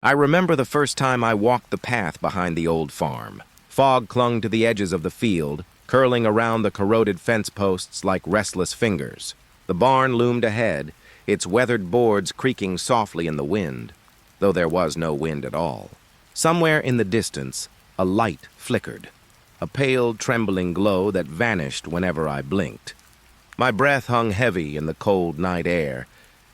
I remember the first time I walked the path behind the old farm. Fog clung to the edges of the field, curling around the corroded fence posts like restless fingers. The barn loomed ahead, its weathered boards creaking softly in the wind, though there was no wind at all. Somewhere in the distance, a light flickered, a pale, trembling glow that vanished whenever I blinked. My breath hung heavy in the cold night air,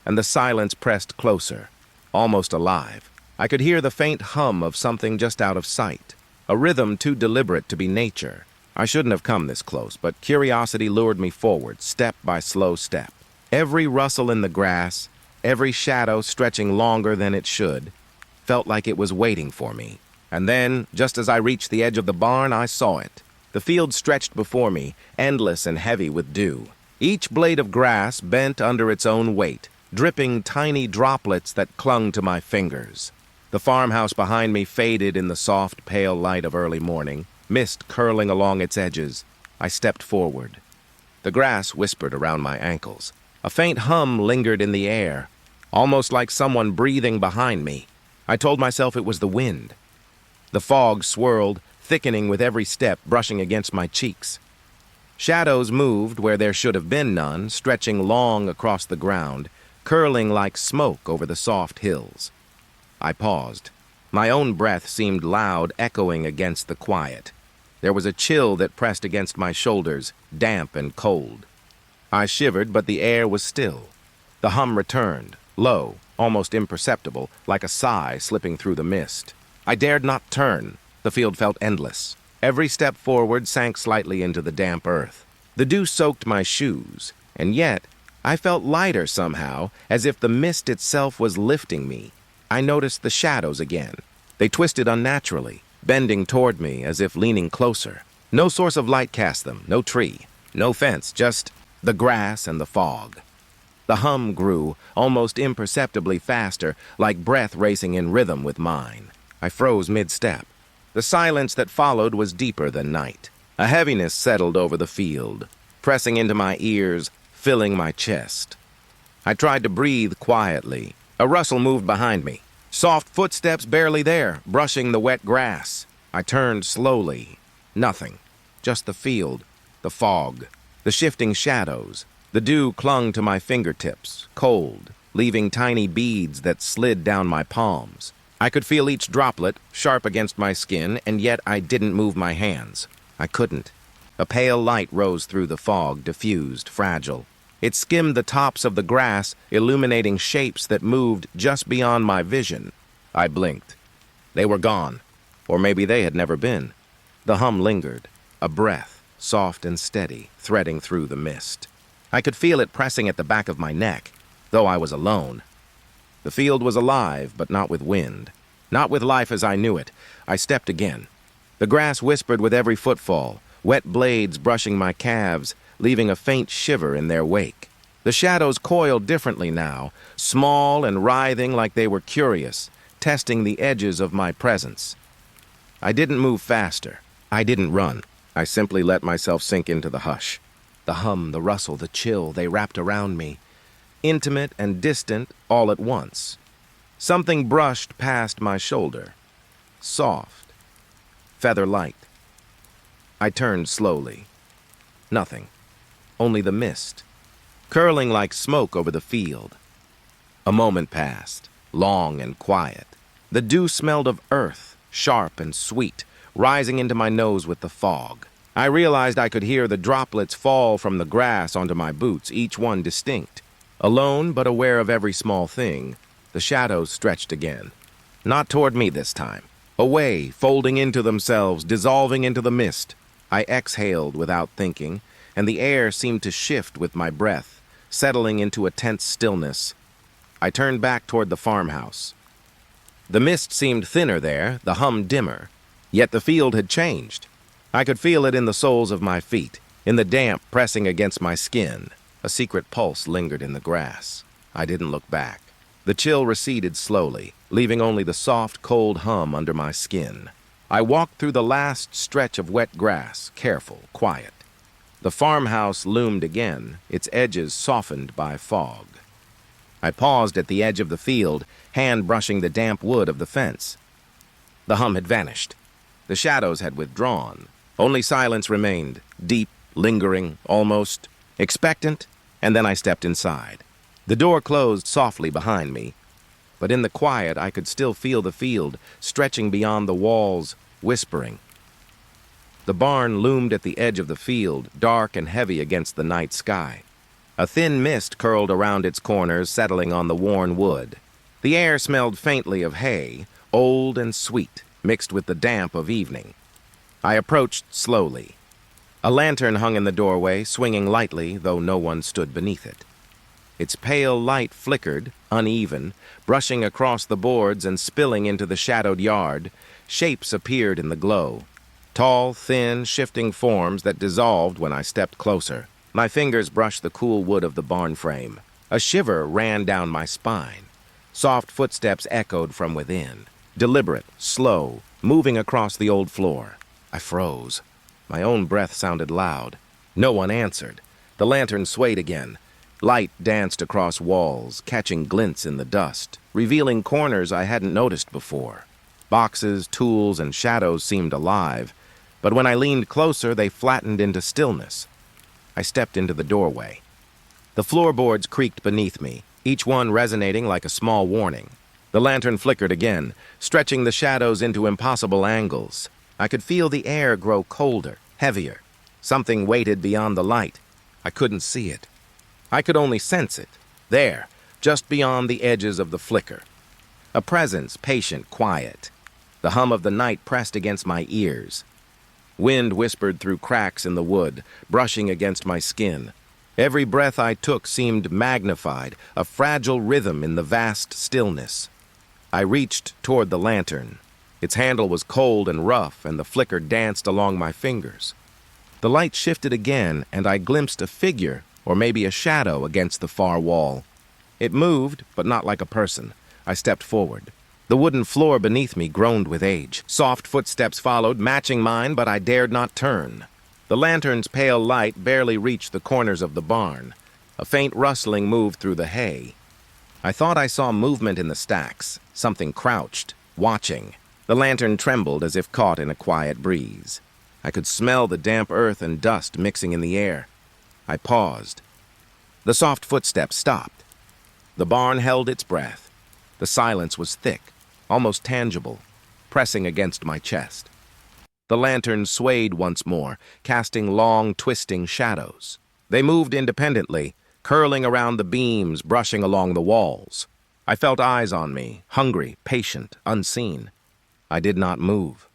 and the silence pressed closer, almost alive. I could hear the faint hum of something just out of sight, a rhythm too deliberate to be nature. I shouldn't have come this close, but curiosity lured me forward, step by slow step. Every rustle in the grass, every shadow stretching longer than it should, felt like it was waiting for me. And then, just as I reached the edge of the barn, I saw it. The field stretched before me, endless and heavy with dew. Each blade of grass bent under its own weight, dripping tiny droplets that clung to my fingers. The farmhouse behind me faded in the soft, pale light of early morning, mist curling along its edges. I stepped forward. The grass whispered around my ankles. A faint hum lingered in the air, almost like someone breathing behind me. I told myself it was the wind. The fog swirled, thickening with every step, brushing against my cheeks. Shadows moved where there should have been none, stretching long across the ground, curling like smoke over the soft hills. I paused. My own breath seemed loud, echoing against the quiet. There was a chill that pressed against my shoulders, damp and cold. I shivered, but the air was still. The hum returned, low, almost imperceptible, like a sigh slipping through the mist. I dared not turn. The field felt endless. Every step forward sank slightly into the damp earth. The dew soaked my shoes, and yet I felt lighter somehow, as if the mist itself was lifting me. I noticed the shadows again. They twisted unnaturally, bending toward me as if leaning closer. No source of light cast them, no tree, no fence, just the grass and the fog. The hum grew, almost imperceptibly faster, like breath racing in rhythm with mine. I froze mid-step. The silence that followed was deeper than night. A heaviness settled over the field, pressing into my ears, filling my chest. I tried to breathe quietly. A rustle moved behind me. Soft footsteps barely there, brushing the wet grass. I turned slowly. Nothing. Just the field, the fog, the shifting shadows. The dew clung to my fingertips, cold, leaving tiny beads that slid down my palms. I could feel each droplet, sharp against my skin, and yet I didn't move my hands. I couldn't. A pale light rose through the fog, diffused, fragile. It skimmed the tops of the grass, illuminating shapes that moved just beyond my vision. I blinked. They were gone. Or maybe they had never been. The hum lingered, a breath, soft and steady, threading through the mist. I could feel it pressing at the back of my neck, though I was alone. The field was alive, but not with wind. Not with life as I knew it. I stepped again. The grass whispered with every footfall, wet blades brushing my calves, leaving a faint shiver in their wake. The shadows coiled differently now, small and writhing like they were curious, testing the edges of my presence. I didn't move faster. I didn't run. I simply let myself sink into the hush. The hum, the rustle, the chill, they wrapped around me, intimate and distant all at once. Something brushed past my shoulder, soft, feather-light. I turned slowly. Nothing. Only the mist, curling like smoke over the field. A moment passed, long and quiet. The dew smelled of earth, sharp and sweet, rising into my nose with the fog. I realized I could hear the droplets fall from the grass onto my boots, each one distinct. Alone, but aware of every small thing, the shadows stretched again. Not toward me this time. Away, folding into themselves, dissolving into the mist. I exhaled without thinking, and the air seemed to shift with my breath, settling into a tense stillness. I turned back toward the farmhouse. The mist seemed thinner there, the hum dimmer, yet the field had changed. I could feel it in the soles of my feet, in the damp pressing against my skin. A secret pulse lingered in the grass. I didn't look back. The chill receded slowly, leaving only the soft, cold hum under my skin. I walked through the last stretch of wet grass, careful, quiet. The farmhouse loomed again, its edges softened by fog. I paused at the edge of the field, hand brushing the damp wood of the fence. The hum had vanished. The shadows had withdrawn. Only silence remained, deep, lingering, almost expectant, and then I stepped inside. The door closed softly behind me, but in the quiet I could still feel the field stretching beyond the walls, whispering. The barn loomed at the edge of the field, dark and heavy against the night sky. A thin mist curled around its corners, settling on the worn wood. The air smelled faintly of hay, old and sweet, mixed with the damp of evening. I approached slowly. A lantern hung in the doorway, swinging lightly, though no one stood beneath it. Its pale light flickered, uneven, brushing across the boards and spilling into the shadowed yard. Shapes appeared in the glow. Tall, thin, shifting forms that dissolved when I stepped closer. My fingers brushed the cool wood of the barn frame. A shiver ran down my spine. Soft footsteps echoed from within. Deliberate, slow, moving across the old floor. I froze. My own breath sounded loud. No one answered. The lantern swayed again. Light danced across walls, catching glints in the dust, revealing corners I hadn't noticed before. Boxes, tools, and shadows seemed alive, but when I leaned closer, they flattened into stillness. I stepped into the doorway. The floorboards creaked beneath me, each one resonating like a small warning. The lantern flickered again, stretching the shadows into impossible angles. I could feel the air grow colder, heavier. Something waited beyond the light. I couldn't see it. I could only sense it, there, just beyond the edges of the flicker. A presence, patient, quiet. The hum of the night pressed against my ears. Wind whispered through cracks in the wood, brushing against my skin. Every breath I took seemed magnified, a fragile rhythm in the vast stillness. I reached toward the lantern. Its handle was cold and rough, and the flicker danced along my fingers. The light shifted again, and I glimpsed a figure, or maybe a shadow, against the far wall. It moved, but not like a person. I stepped forward. The wooden floor beneath me groaned with age. Soft footsteps followed, matching mine, but I dared not turn. The lantern's pale light barely reached the corners of the barn. A faint rustling moved through the hay. I thought I saw movement in the stacks. Something crouched, watching. The lantern trembled as if caught in a quiet breeze. I could smell the damp earth and dust mixing in the air. I paused. The soft footsteps stopped. The barn held its breath. The silence was thick, almost tangible, pressing against my chest. The lantern swayed once more, casting long, twisting shadows. They moved independently, curling around the beams, brushing along the walls. I felt eyes on me, hungry, patient, unseen. I did not move.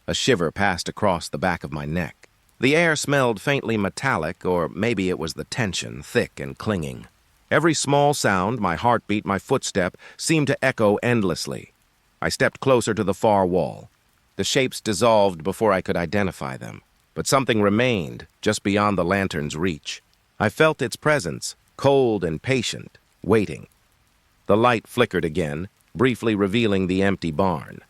A shiver passed across the back of my neck. The air smelled faintly metallic, or maybe it was the tension, thick and clinging. Every small sound, my heartbeat, my footstep, seemed to echo endlessly. I stepped closer to the far wall. The shapes dissolved before I could identify them, but something remained just beyond the lantern's reach. I felt its presence, cold and patient, waiting. The light flickered again, briefly revealing the empty barn.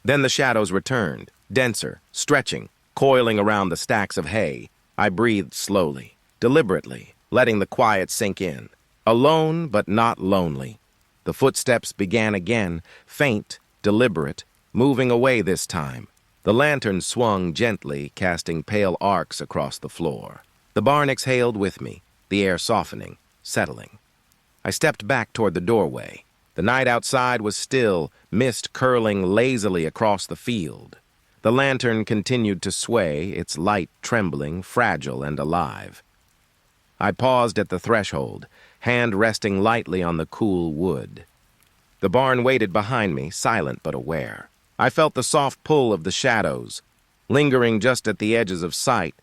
Then the shadows returned, denser, stretching, coiling around the stacks of hay. I breathed slowly, deliberately, letting the quiet sink in. Alone, but not lonely. The footsteps began again, faint, deliberate, moving away this time. The lantern swung gently, casting pale arcs across the floor. The barn exhaled with me, the air softening, settling. I stepped back toward the doorway. The night outside was still, mist curling lazily across the field. The lantern continued to sway, its light trembling, fragile and alive. I paused at the threshold, hand resting lightly on the cool wood. The barn waited behind me, silent but aware. I felt the soft pull of the shadows, lingering just at the edges of sight,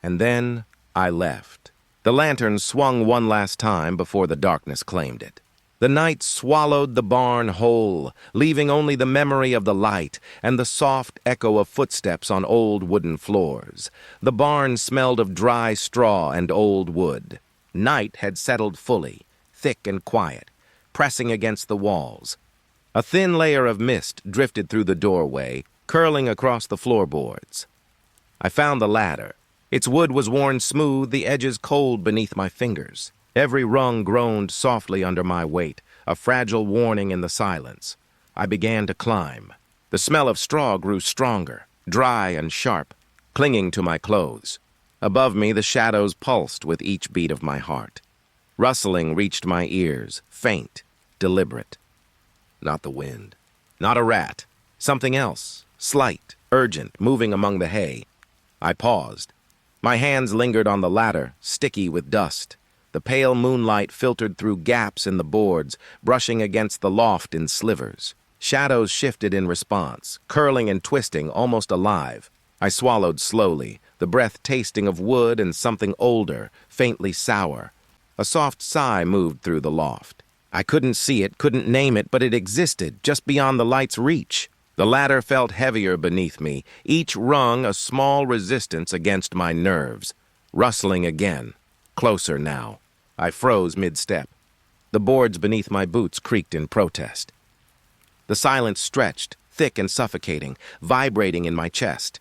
and then I left. The lantern swung one last time before the darkness claimed it. The night swallowed the barn whole, leaving only the memory of the light and the soft echo of footsteps on old wooden floors. The barn smelled of dry straw and old wood. Night had settled fully, thick and quiet, pressing against the walls. A thin layer of mist drifted through the doorway, curling across the floorboards. I found the ladder. Its wood was worn smooth, the edges cold beneath my fingers. Every rung groaned softly under my weight, a fragile warning in the silence. I began to climb. The smell of straw grew stronger, dry and sharp, clinging to my clothes. Above me, the shadows pulsed with each beat of my heart. Rustling reached my ears, faint, deliberate. Not the wind. Not a rat. Something else, slight, urgent, moving among the hay. I paused. My hands lingered on the ladder, sticky with dust. The pale moonlight filtered through gaps in the boards, brushing against the loft in slivers. Shadows shifted in response, curling and twisting, almost alive. I swallowed slowly, the breath tasting of wood and something older, faintly sour. A soft sigh moved through the loft. I couldn't see it, couldn't name it, but it existed, just beyond the light's reach. The ladder felt heavier beneath me, each rung a small resistance against my nerves. Rustling again, closer now. I froze mid-step. The boards beneath my boots creaked in protest. The silence stretched, thick and suffocating, vibrating in my chest.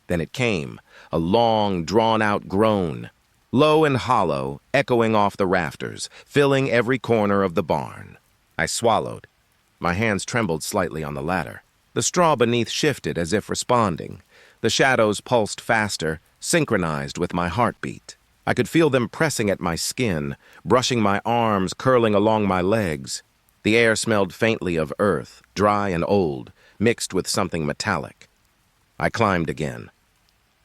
Then it came, a long, drawn-out groan, low and hollow, echoing off the rafters, filling every corner of the barn. I swallowed. My hands trembled slightly on the ladder. The straw beneath shifted as if responding. The shadows pulsed faster, synchronized with my heartbeat. I could feel them pressing at my skin, brushing my arms, curling along my legs. The air smelled faintly of earth, dry and old, mixed with something metallic. I climbed again.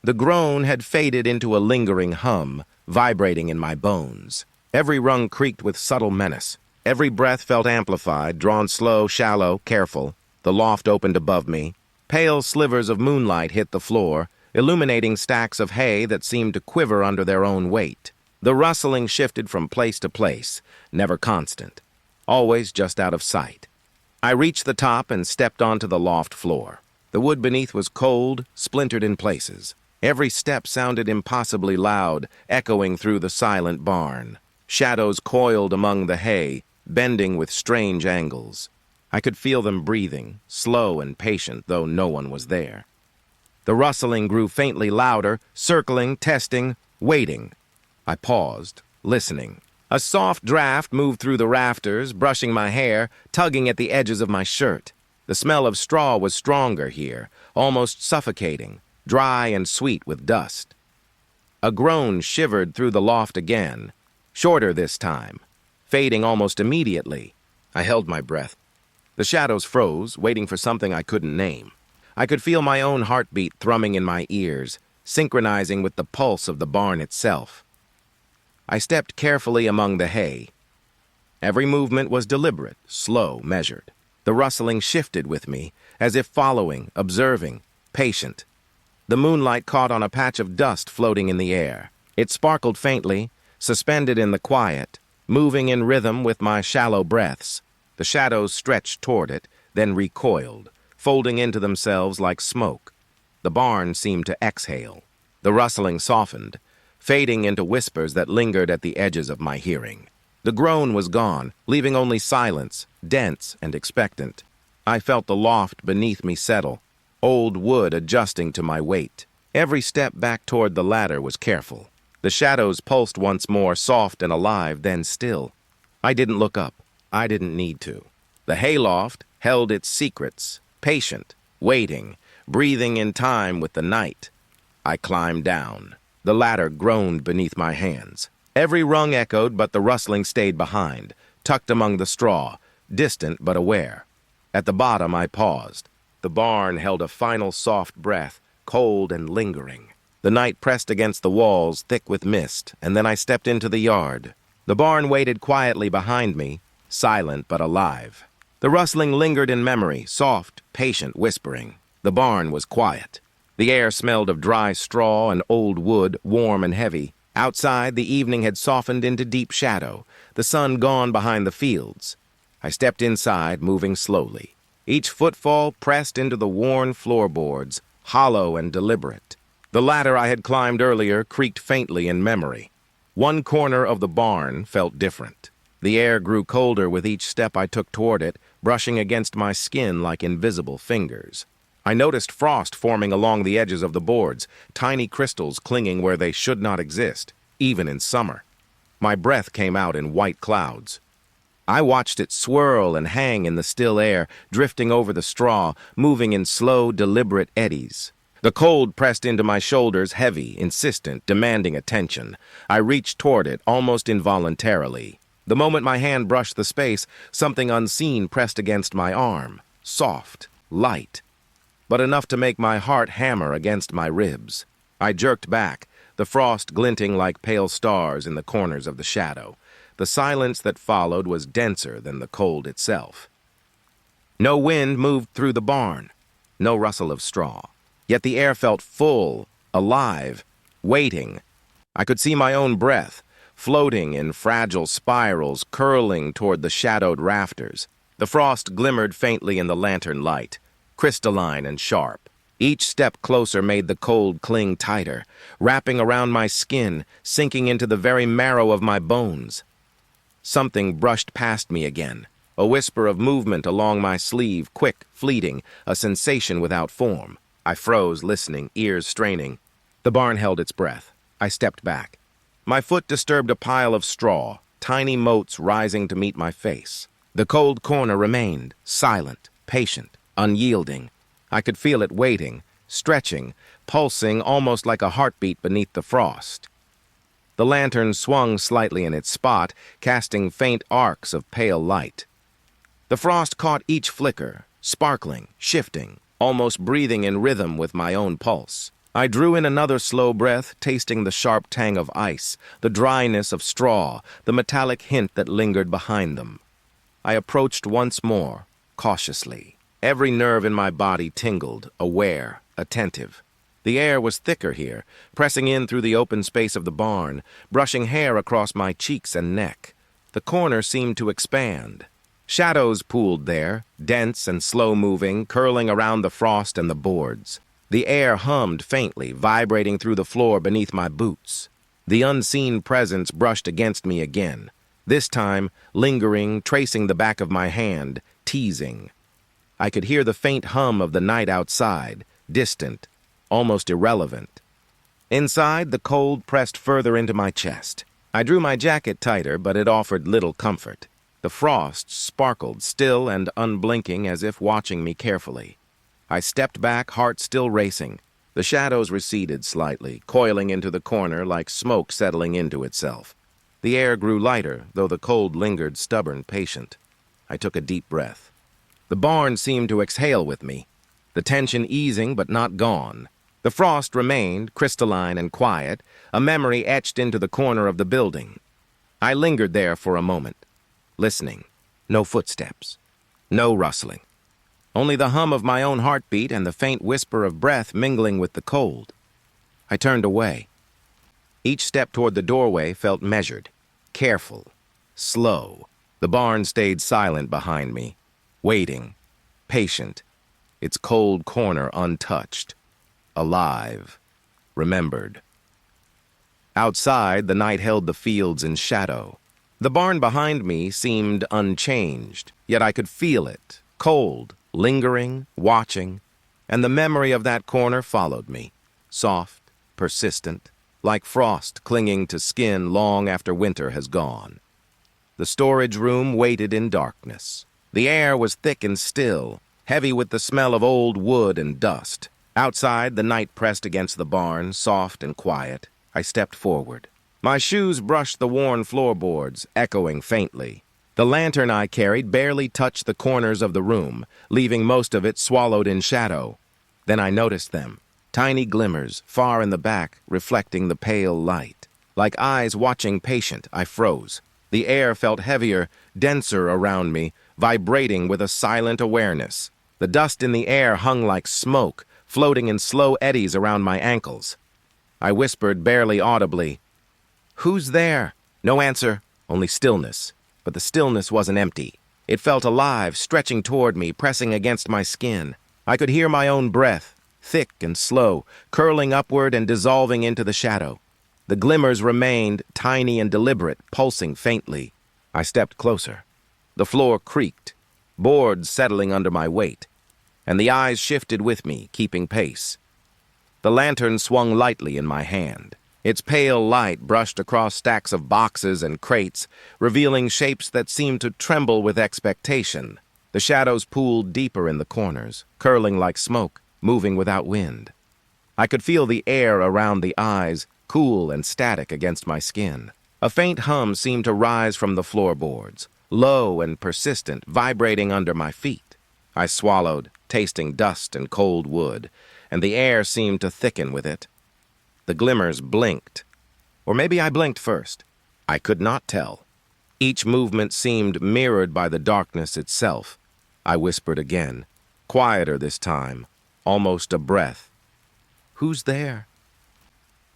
The groan had faded into a lingering hum, vibrating in my bones. Every rung creaked with subtle menace. Every breath felt amplified, drawn slow, shallow, careful. The loft opened above me. Pale slivers of moonlight hit the floor, illuminating stacks of hay that seemed to quiver under their own weight. The rustling shifted from place to place, never constant, always just out of sight. I reached the top and stepped onto the loft floor. The wood beneath was cold, splintered in places. Every step sounded impossibly loud, echoing through the silent barn. Shadows coiled among the hay, bending with strange angles. I could feel them breathing, slow and patient, though no one was there. The rustling grew faintly louder, circling, testing, waiting. I paused, listening. A soft draft moved through the rafters, brushing my hair, tugging at the edges of my shirt. The smell of straw was stronger here, almost suffocating, dry and sweet with dust. A groan shivered through the loft again, shorter this time, fading almost immediately. I held my breath. The shadows froze, waiting for something I couldn't name. I could feel my own heartbeat thrumming in my ears, synchronizing with the pulse of the barn itself. I stepped carefully among the hay. Every movement was deliberate, slow, measured. The rustling shifted with me, as if following, observing, patient. The moonlight caught on a patch of dust floating in the air. It sparkled faintly, suspended in the quiet, moving in rhythm with my shallow breaths. The shadows stretched toward it, then recoiled, folding into themselves like smoke. The barn seemed to exhale. The rustling softened, fading into whispers that lingered at the edges of my hearing. The groan was gone, leaving only silence, dense and expectant. I felt the loft beneath me settle, old wood adjusting to my weight. Every step back toward the ladder was careful. The shadows pulsed once more, soft and alive, then still. I didn't look up. I didn't need to. The hayloft held its secrets, patient, waiting, breathing in time with the night. I climbed down. The ladder groaned beneath my hands. Every rung echoed, but the rustling stayed behind, tucked among the straw, distant but aware. At the bottom, I paused. The barn held a final soft breath, cold and lingering. The night pressed against the walls, thick with mist, and then I stepped into the yard. The barn waited quietly behind me, silent but alive. The rustling lingered in memory, soft, patient whispering. The barn was quiet. The air smelled of dry straw and old wood, warm and heavy. Outside, the evening had softened into deep shadow, the sun gone behind the fields. I stepped inside, moving slowly. Each footfall pressed into the worn floorboards, hollow and deliberate. The ladder I had climbed earlier creaked faintly in memory. One corner of the barn felt different. The air grew colder with each step I took toward it, brushing against my skin like invisible fingers. I noticed frost forming along the edges of the boards, tiny crystals clinging where they should not exist, even in summer. My breath came out in white clouds. I watched it swirl and hang in the still air, drifting over the straw, moving in slow, deliberate eddies. The cold pressed into my shoulders, heavy, insistent, demanding attention. I reached toward it, almost involuntarily. The moment my hand brushed the space, something unseen pressed against my arm. Soft, light, but enough to make my heart hammer against my ribs. I jerked back, the frost glinting like pale stars in the corners of the shadow. The silence that followed was denser than the cold itself. No wind moved through the barn, no rustle of straw. Yet the air felt full, alive, waiting. I could see my own breath, floating in fragile spirals, curling toward the shadowed rafters. The frost glimmered faintly in the lantern light, crystalline and sharp. Each step closer made the cold cling tighter, wrapping around my skin, sinking into the very marrow of my bones. Something brushed past me again, a whisper of movement along my sleeve, quick, fleeting, a sensation without form. I froze, listening, ears straining. The barn held its breath. I stepped back. My foot disturbed a pile of straw, tiny motes rising to meet my face. The cold corner remained, silent, patient, unyielding. I could feel it waiting, stretching, pulsing almost like a heartbeat beneath the frost. The lantern swung slightly in its spot, casting faint arcs of pale light. The frost caught each flicker, sparkling, shifting, almost breathing in rhythm with my own pulse. I drew in another slow breath, tasting the sharp tang of ice, the dryness of straw, the metallic hint that lingered behind them. I approached once more, cautiously. Every nerve in my body tingled, aware, attentive. The air was thicker here, pressing in through the open space of the barn, brushing hair across my cheeks and neck. The corner seemed to expand. Shadows pooled there, dense and slow-moving, curling around the frost and the boards. The air hummed faintly, vibrating through the floor beneath my boots. The unseen presence brushed against me again, this time lingering, tracing the back of my hand, teasing. I could hear the faint hum of the night outside, distant, almost irrelevant. Inside, the cold pressed further into my chest. I drew my jacket tighter, but it offered little comfort. The frost sparkled, still and unblinking, as if watching me carefully. I stepped back, heart still racing. The shadows receded slightly, coiling into the corner like smoke settling into itself. The air grew lighter, though the cold lingered stubborn, patient. I took a deep breath. The barn seemed to exhale with me, the tension easing but not gone. The frost remained, crystalline and quiet, a memory etched into the corner of the building. I lingered there for a moment, listening. No footsteps, no rustling. Only the hum of my own heartbeat and the faint whisper of breath mingling with the cold. I turned away. Each step toward the doorway felt measured, careful, slow. The barn stayed silent behind me, waiting, patient, its cold corner untouched, alive, remembered. Outside, the night held the fields in shadow. The barn behind me seemed unchanged, yet I could feel it, cold, lingering, watching, and the memory of that corner followed me, soft, persistent, like frost clinging to skin long after winter has gone. The storage room waited in darkness. The air was thick and still, heavy with the smell of old wood and dust. Outside, the night pressed against the barn, soft and quiet. I stepped forward. My shoes brushed the worn floorboards, echoing faintly. The lantern I carried barely touched the corners of the room, leaving most of it swallowed in shadow. Then I noticed them, tiny glimmers, far in the back, reflecting the pale light. Like eyes watching patient, I froze. The air felt heavier, denser around me, vibrating with a silent awareness. The dust in the air hung like smoke, floating in slow eddies around my ankles. I whispered barely audibly, "Who's there?" No answer, only stillness. But the stillness wasn't empty. It felt alive, stretching toward me, pressing against my skin. I could hear my own breath, thick and slow, curling upward and dissolving into the shadow. The glimmers remained, tiny and deliberate, pulsing faintly. I stepped closer. The floor creaked, boards settling under my weight, and the eyes shifted with me, keeping pace. The lantern swung lightly in my hand. Its pale light brushed across stacks of boxes and crates, revealing shapes that seemed to tremble with expectation. The shadows pooled deeper in the corners, curling like smoke, moving without wind. I could feel the air around the eyes, cool and static against my skin. A faint hum seemed to rise from the floorboards, low and persistent, vibrating under my feet. I swallowed, tasting dust and cold wood, and the air seemed to thicken with it. The glimmers blinked. Or maybe I blinked first. I could not tell. Each movement seemed mirrored by the darkness itself. I whispered again, quieter this time, almost a breath. "Who's there?"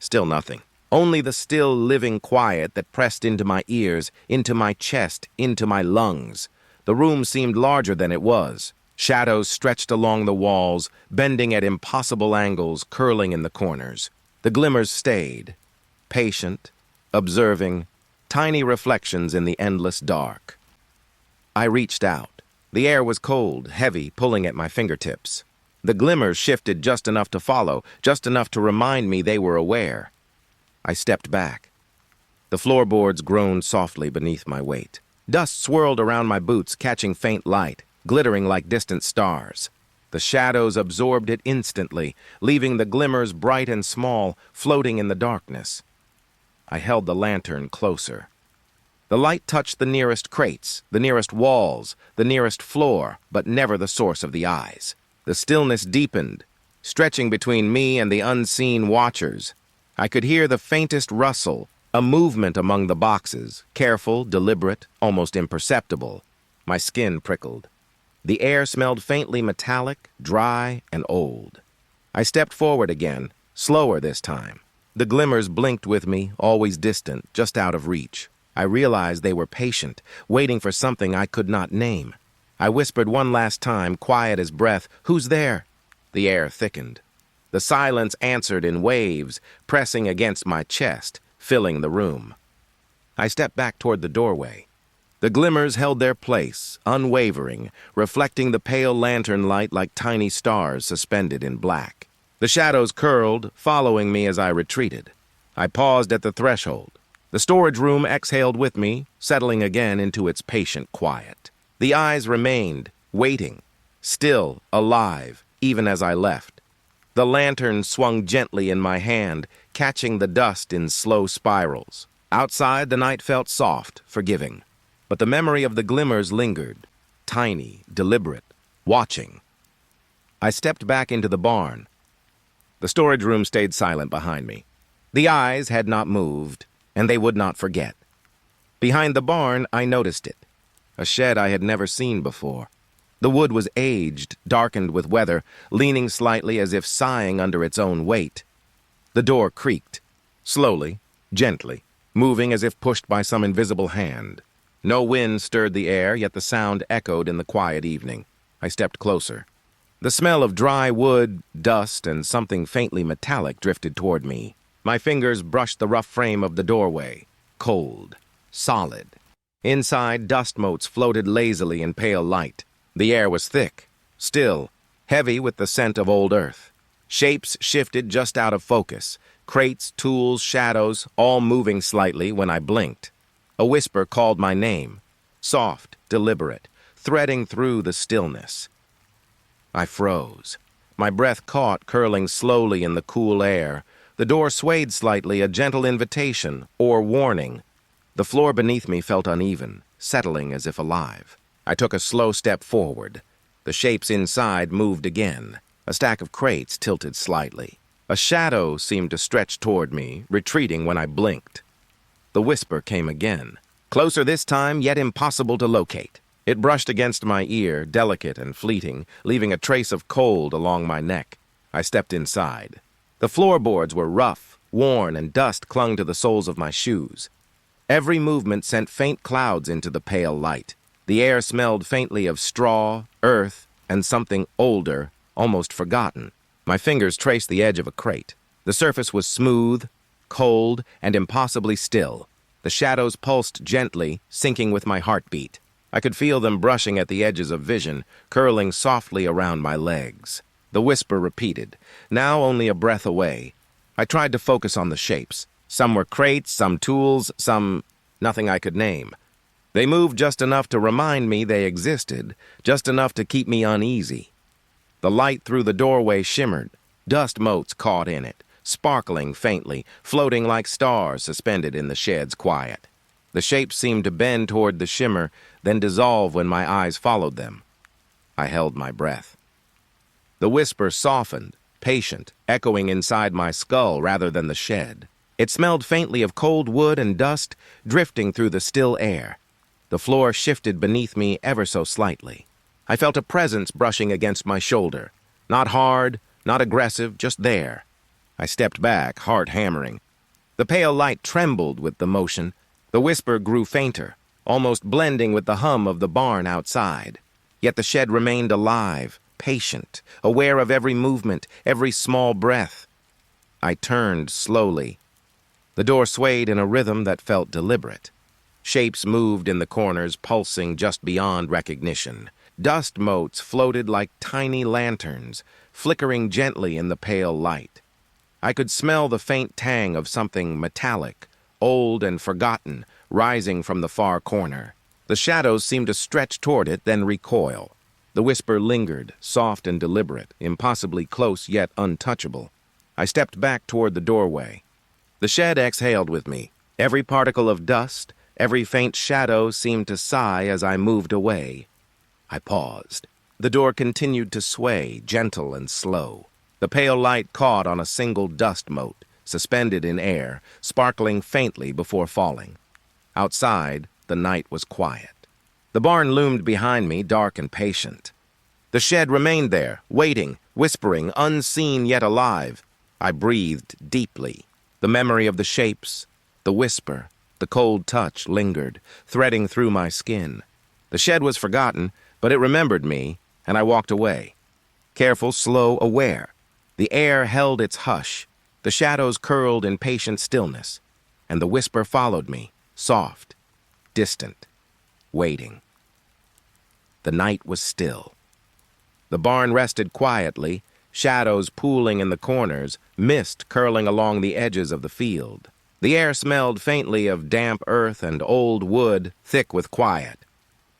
Still nothing. Only the still living quiet that pressed into my ears, into my chest, into my lungs. The room seemed larger than it was. Shadows stretched along the walls, bending at impossible angles, curling in the corners. The glimmers stayed, patient, observing, tiny reflections in the endless dark. I reached out. The air was cold, heavy, pulling at my fingertips. The glimmers shifted just enough to follow, just enough to remind me they were aware. I stepped back. The floorboards groaned softly beneath my weight. Dust swirled around my boots, catching faint light, glittering like distant stars. The shadows absorbed it instantly, leaving the glimmers bright and small, floating in the darkness. I held the lantern closer. The light touched the nearest crates, the nearest walls, the nearest floor, but never the source of the eyes. The stillness deepened, stretching between me and the unseen watchers. I could hear the faintest rustle, a movement among the boxes, careful, deliberate, almost imperceptible. My skin prickled. The air smelled faintly metallic, dry, and old. I stepped forward again, slower this time. The glimmers blinked with me, always distant, just out of reach. I realized they were patient, waiting for something I could not name. I whispered one last time, quiet as breath, "Who's there?" The air thickened. The silence answered in waves, pressing against my chest, filling the room. I stepped back toward the doorway. The glimmers held their place, unwavering, reflecting the pale lantern light like tiny stars suspended in black. The shadows curled, following me as I retreated. I paused at the threshold. The storage room exhaled with me, settling again into its patient quiet. The eyes remained, waiting, still, alive, even as I left. The lantern swung gently in my hand, catching the dust in slow spirals. Outside, the night felt soft, forgiving. But the memory of the glimmers lingered, tiny, deliberate, watching. I stepped back into the barn. The storage room stayed silent behind me. The eyes had not moved, and they would not forget. Behind the barn, I noticed it. A shed I had never seen before. The wood was aged, darkened with weather, leaning slightly as if sighing under its own weight. The door creaked, slowly, gently, moving as if pushed by some invisible hand. No wind stirred the air, yet the sound echoed in the quiet evening. I stepped closer. The smell of dry wood, dust, and something faintly metallic drifted toward me. My fingers brushed the rough frame of the doorway. Cold. Solid. Inside, dust motes floated lazily in pale light. The air was thick, still, heavy with the scent of old earth. Shapes shifted just out of focus. Crates, tools, shadows, all moving slightly when I blinked. A whisper called my name, soft, deliberate, threading through the stillness. I froze. My breath caught, curling slowly in the cool air. The door swayed slightly, a gentle invitation, or warning. The floor beneath me felt uneven, settling as if alive. I took a slow step forward. The shapes inside moved again. A stack of crates tilted slightly. A shadow seemed to stretch toward me, retreating when I blinked. The whisper came again. Closer this time, yet impossible to locate. It brushed against my ear, delicate and fleeting, leaving a trace of cold along my neck. I stepped inside. The floorboards were rough, worn, and dust clung to the soles of my shoes. Every movement sent faint clouds into the pale light. The air smelled faintly of straw, earth, and something older, almost forgotten. My fingers traced the edge of a crate. The surface was smooth, cold, and impossibly still. The shadows pulsed gently, syncing with my heartbeat. I could feel them brushing at the edges of vision, curling softly around my legs. The whisper repeated, now only a breath away. I tried to focus on the shapes. Some were crates, some tools, some nothing I could name. They moved just enough to remind me they existed, just enough to keep me uneasy. The light through the doorway shimmered. Dust motes caught in it, sparkling faintly, floating like stars suspended in the shed's quiet. The shapes seemed to bend toward the shimmer, then dissolve when my eyes followed them. I held my breath. The whisper softened, patient, echoing inside my skull rather than the shed. It smelled faintly of cold wood and dust, drifting through the still air. The floor shifted beneath me ever so slightly. I felt a presence brushing against my shoulder. Not hard, not aggressive, just there. I stepped back, heart hammering. The pale light trembled with the motion. The whisper grew fainter, almost blending with the hum of the barn outside. Yet the shed remained alive, patient, aware of every movement, every small breath. I turned slowly. The door swayed in a rhythm that felt deliberate. Shapes moved in the corners, pulsing just beyond recognition. Dust motes floated like tiny lanterns, flickering gently in the pale light. I could smell the faint tang of something metallic, old and forgotten, rising from the far corner. The shadows seemed to stretch toward it, then recoil. The whisper lingered, soft and deliberate, impossibly close yet untouchable. I stepped back toward the doorway. The shed exhaled with me. Every particle of dust, every faint shadow seemed to sigh as I moved away. I paused. The door continued to sway, gentle and slow. The pale light caught on a single dust mote, suspended in air, sparkling faintly before falling. Outside, the night was quiet. The barn loomed behind me, dark and patient. The shed remained there, waiting, whispering, unseen yet alive. I breathed deeply. The memory of the shapes, the whisper, the cold touch lingered, threading through my skin. The shed was forgotten, but it remembered me, and I walked away. Careful, slow, aware. The air held its hush. The shadows curled in patient stillness, and the whisper followed me, soft, distant, waiting. The night was still. The barn rested quietly, shadows pooling in the corners, mist curling along the edges of the field. The air smelled faintly of damp earth and old wood, thick with quiet.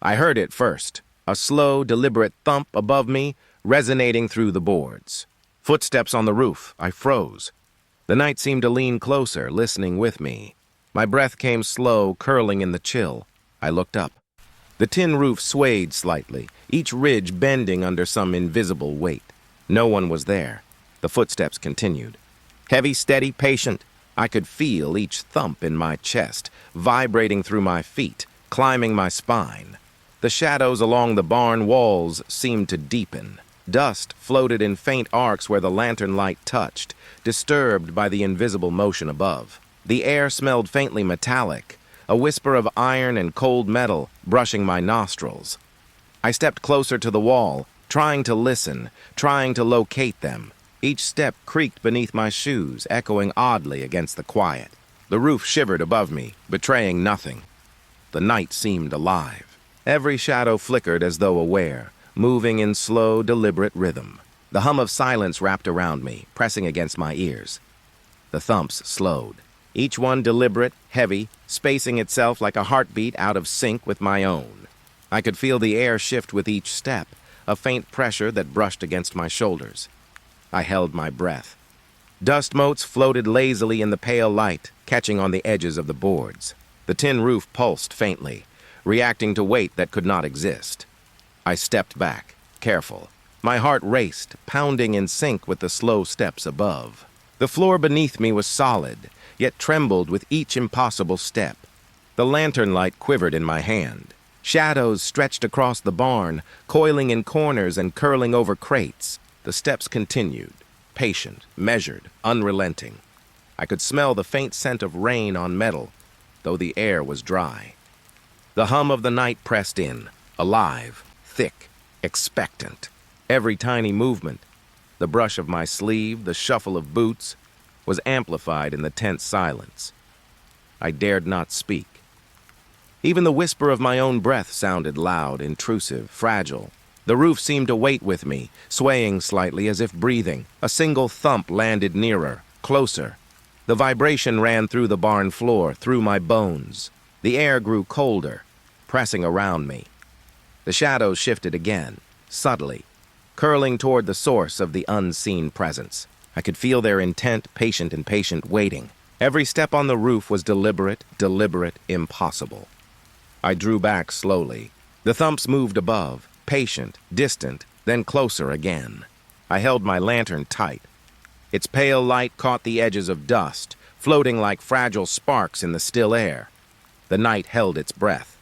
I heard it first, a slow, deliberate thump above me, resonating through the boards. Footsteps on the roof. I froze. The night seemed to lean closer, listening with me. My breath came slow, curling in the chill. I looked up. The tin roof swayed slightly, each ridge bending under some invisible weight. No one was there. The footsteps continued. Heavy, steady, patient. I could feel each thump in my chest, vibrating through my feet, climbing my spine. The shadows along the barn walls seemed to deepen. Dust floated in faint arcs where the lantern light touched, disturbed by the invisible motion above. The air smelled faintly metallic, a whisper of iron and cold metal brushing my nostrils. I stepped closer to the wall, trying to listen, trying to locate them. Each step creaked beneath my shoes, echoing oddly against the quiet. The roof shivered above me, betraying nothing. The night seemed alive. Every shadow flickered as though aware, moving in slow, deliberate rhythm. The hum of silence wrapped around me, pressing against my ears. The thumps slowed, each one deliberate, heavy, spacing itself like a heartbeat out of sync with my own. I could feel the air shift with each step, a faint pressure that brushed against my shoulders. I held my breath. Dust motes floated lazily in the pale light, catching on the edges of the boards. The tin roof pulsed faintly, reacting to weight that could not exist. I stepped back, careful. My heart raced, pounding in sync with the slow steps above. The floor beneath me was solid, yet trembled with each impossible step. The lantern light quivered in my hand. Shadows stretched across the barn, coiling in corners and curling over crates. The steps continued, patient, measured, unrelenting. I could smell the faint scent of rain on metal, though the air was dry. The hum of the night pressed in, alive, thick, expectant. Every tiny movement, the brush of my sleeve, the shuffle of boots, was amplified in the tense silence. I dared not speak. Even the whisper of my own breath sounded loud, intrusive, fragile. The roof seemed to wait with me, swaying slightly as if breathing. A single thump landed nearer, closer. The vibration ran through the barn floor, through my bones. The air grew colder, pressing around me. The shadows shifted again, subtly, curling toward the source of the unseen presence. I could feel their intent, patient and patient waiting. Every step on the roof was deliberate, impossible. I drew back slowly. The thumps moved above, patient, distant, then closer again. I held my lantern tight. Its pale light caught the edges of dust, floating like fragile sparks in the still air. The night held its breath.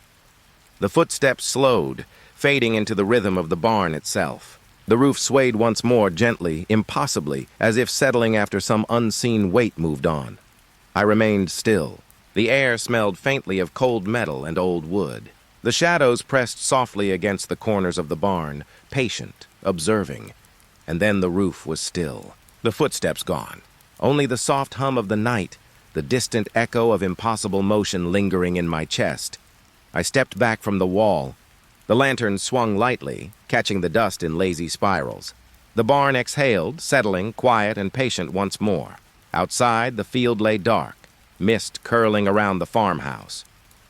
The footsteps slowed, fading into the rhythm of the barn itself. The roof swayed once more, gently, impossibly, as if settling after some unseen weight moved on. I remained still. The air smelled faintly of cold metal and old wood. The shadows pressed softly against the corners of the barn, patient, observing. And then the roof was still. The footsteps gone. Only the soft hum of the night, the distant echo of impossible motion lingering in my chest. I stepped back from the wall. The lantern swung lightly, catching the dust in lazy spirals. The barn exhaled, settling, quiet and patient once more. Outside, the field lay dark, mist curling around the farmhouse.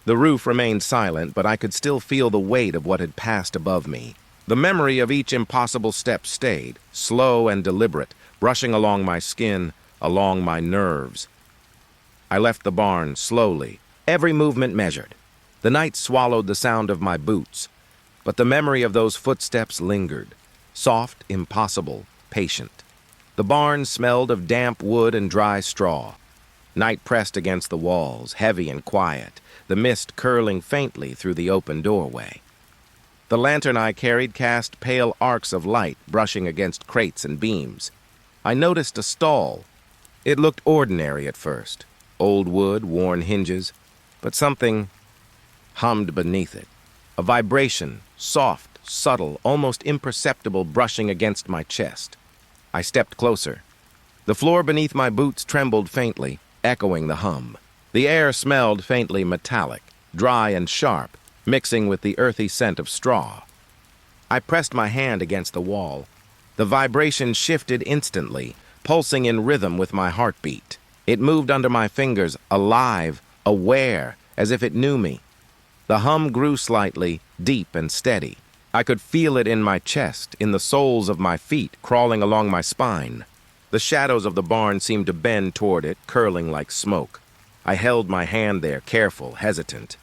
The roof remained silent, but I could still feel the weight of what had passed above me. The memory of each impossible step stayed, slow and deliberate, brushing along my skin, along my nerves. I left the barn slowly, every movement measured. The night swallowed the sound of my boots, but the memory of those footsteps lingered, soft, impossible, patient. The barn smelled of damp wood and dry straw. Night pressed against the walls, heavy and quiet, the mist curling faintly through the open doorway. The lantern I carried cast pale arcs of light brushing against crates and beams. I noticed a stall. It looked ordinary at first, old wood, worn hinges, but something hummed beneath it. A vibration, soft, subtle, almost imperceptible, brushing against my chest. I stepped closer. The floor beneath my boots trembled faintly, echoing the hum. The air smelled faintly metallic, dry and sharp, mixing with the earthy scent of straw. I pressed my hand against the wall. The vibration shifted instantly, pulsing in rhythm with my heartbeat. It moved under my fingers, alive, aware, as if it knew me. The hum grew slightly, deep and steady. I could feel it in my chest, in the soles of my feet, crawling along my spine. The shadows of the barn seemed to bend toward it, curling like smoke. I held my hand there, careful, hesitant.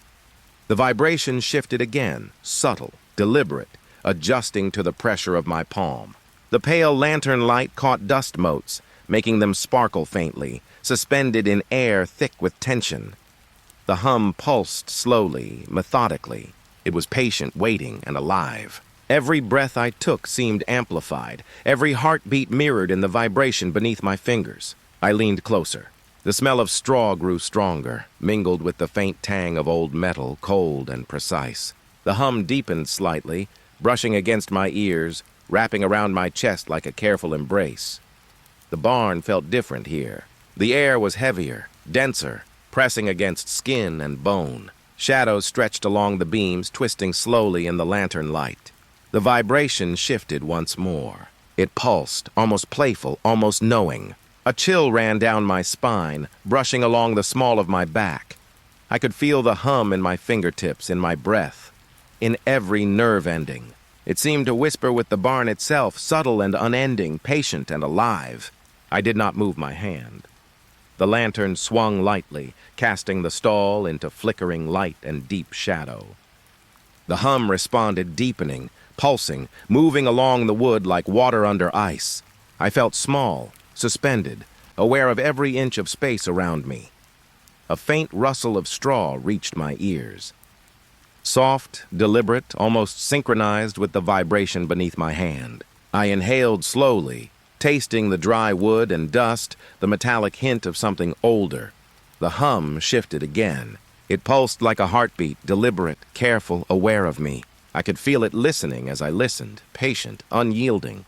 The vibration shifted again, subtle, deliberate, adjusting to the pressure of my palm. The pale lantern light caught dust motes, making them sparkle faintly, suspended in air thick with tension. The hum pulsed slowly, methodically. It was patient, waiting, and alive. Every breath I took seemed amplified, every heartbeat mirrored in the vibration beneath my fingers. I leaned closer. The smell of straw grew stronger, mingled with the faint tang of old metal, cold and precise. The hum deepened slightly, brushing against my ears, wrapping around my chest like a careful embrace. The barn felt different here. The air was heavier, denser, pressing against skin and bone. Shadows stretched along the beams, twisting slowly in the lantern light. The vibration shifted once more. It pulsed, almost playful, almost knowing. A chill ran down my spine, brushing along the small of my back. I could feel the hum in my fingertips, in my breath, in every nerve ending. It seemed to whisper with the barn itself, subtle and unending, patient and alive. I did not move my hand. The lantern swung lightly, casting the stall into flickering light and deep shadow. The hum responded, deepening, pulsing, moving along the wood like water under ice. I felt small, suspended, aware of every inch of space around me. A faint rustle of straw reached my ears. Soft, deliberate, almost synchronized with the vibration beneath my hand. I inhaled slowly, tasting the dry wood and dust, the metallic hint of something older. The hum shifted again. It pulsed like a heartbeat, deliberate, careful, aware of me. I could feel it listening as I listened, patient, unyielding.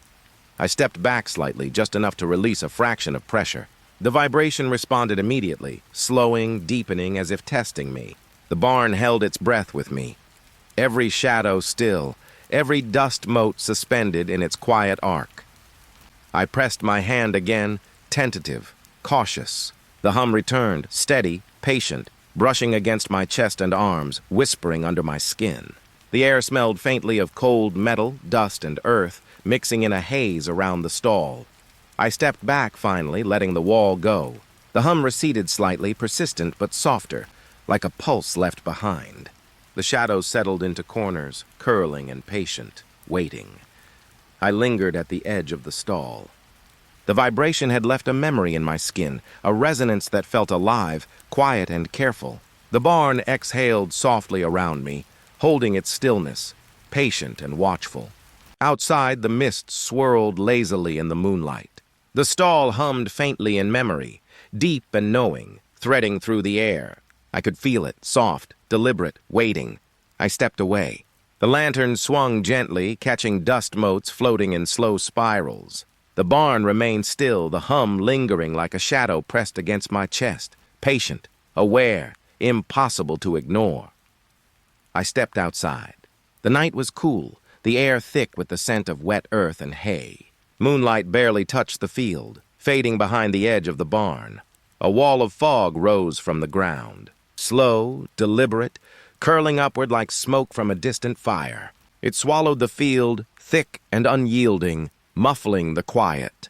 I stepped back slightly, just enough to release a fraction of pressure. The vibration responded immediately, slowing, deepening, as if testing me. The barn held its breath with me. Every shadow still, every dust mote suspended in its quiet arc. I pressed my hand again, tentative, cautious. The hum returned, steady, patient, brushing against my chest and arms, whispering under my skin. The air smelled faintly of cold metal, dust, and earth, mixing in a haze around the stall. I stepped back finally, letting the wall go. The hum receded slightly, persistent but softer, like a pulse left behind. The shadows settled into corners, curling and patient, waiting. I lingered at the edge of the stall. The vibration had left a memory in my skin, a resonance that felt alive, quiet and careful. The barn exhaled softly around me, holding its stillness, patient and watchful. Outside, the mist swirled lazily in the moonlight. The stall hummed faintly in memory, deep and knowing, threading through the air. I could feel it, soft, deliberate, waiting. I stepped away. The lantern swung gently, catching dust motes floating in slow spirals. The barn remained still, the hum lingering like a shadow pressed against my chest, patient, aware, impossible to ignore. I stepped outside. The night was cool, the air thick with the scent of wet earth and hay. Moonlight barely touched the field, fading behind the edge of the barn. A wall of fog rose from the ground, slow, deliberate, curling upward like smoke from a distant fire. It swallowed the field, thick and unyielding, muffling the quiet.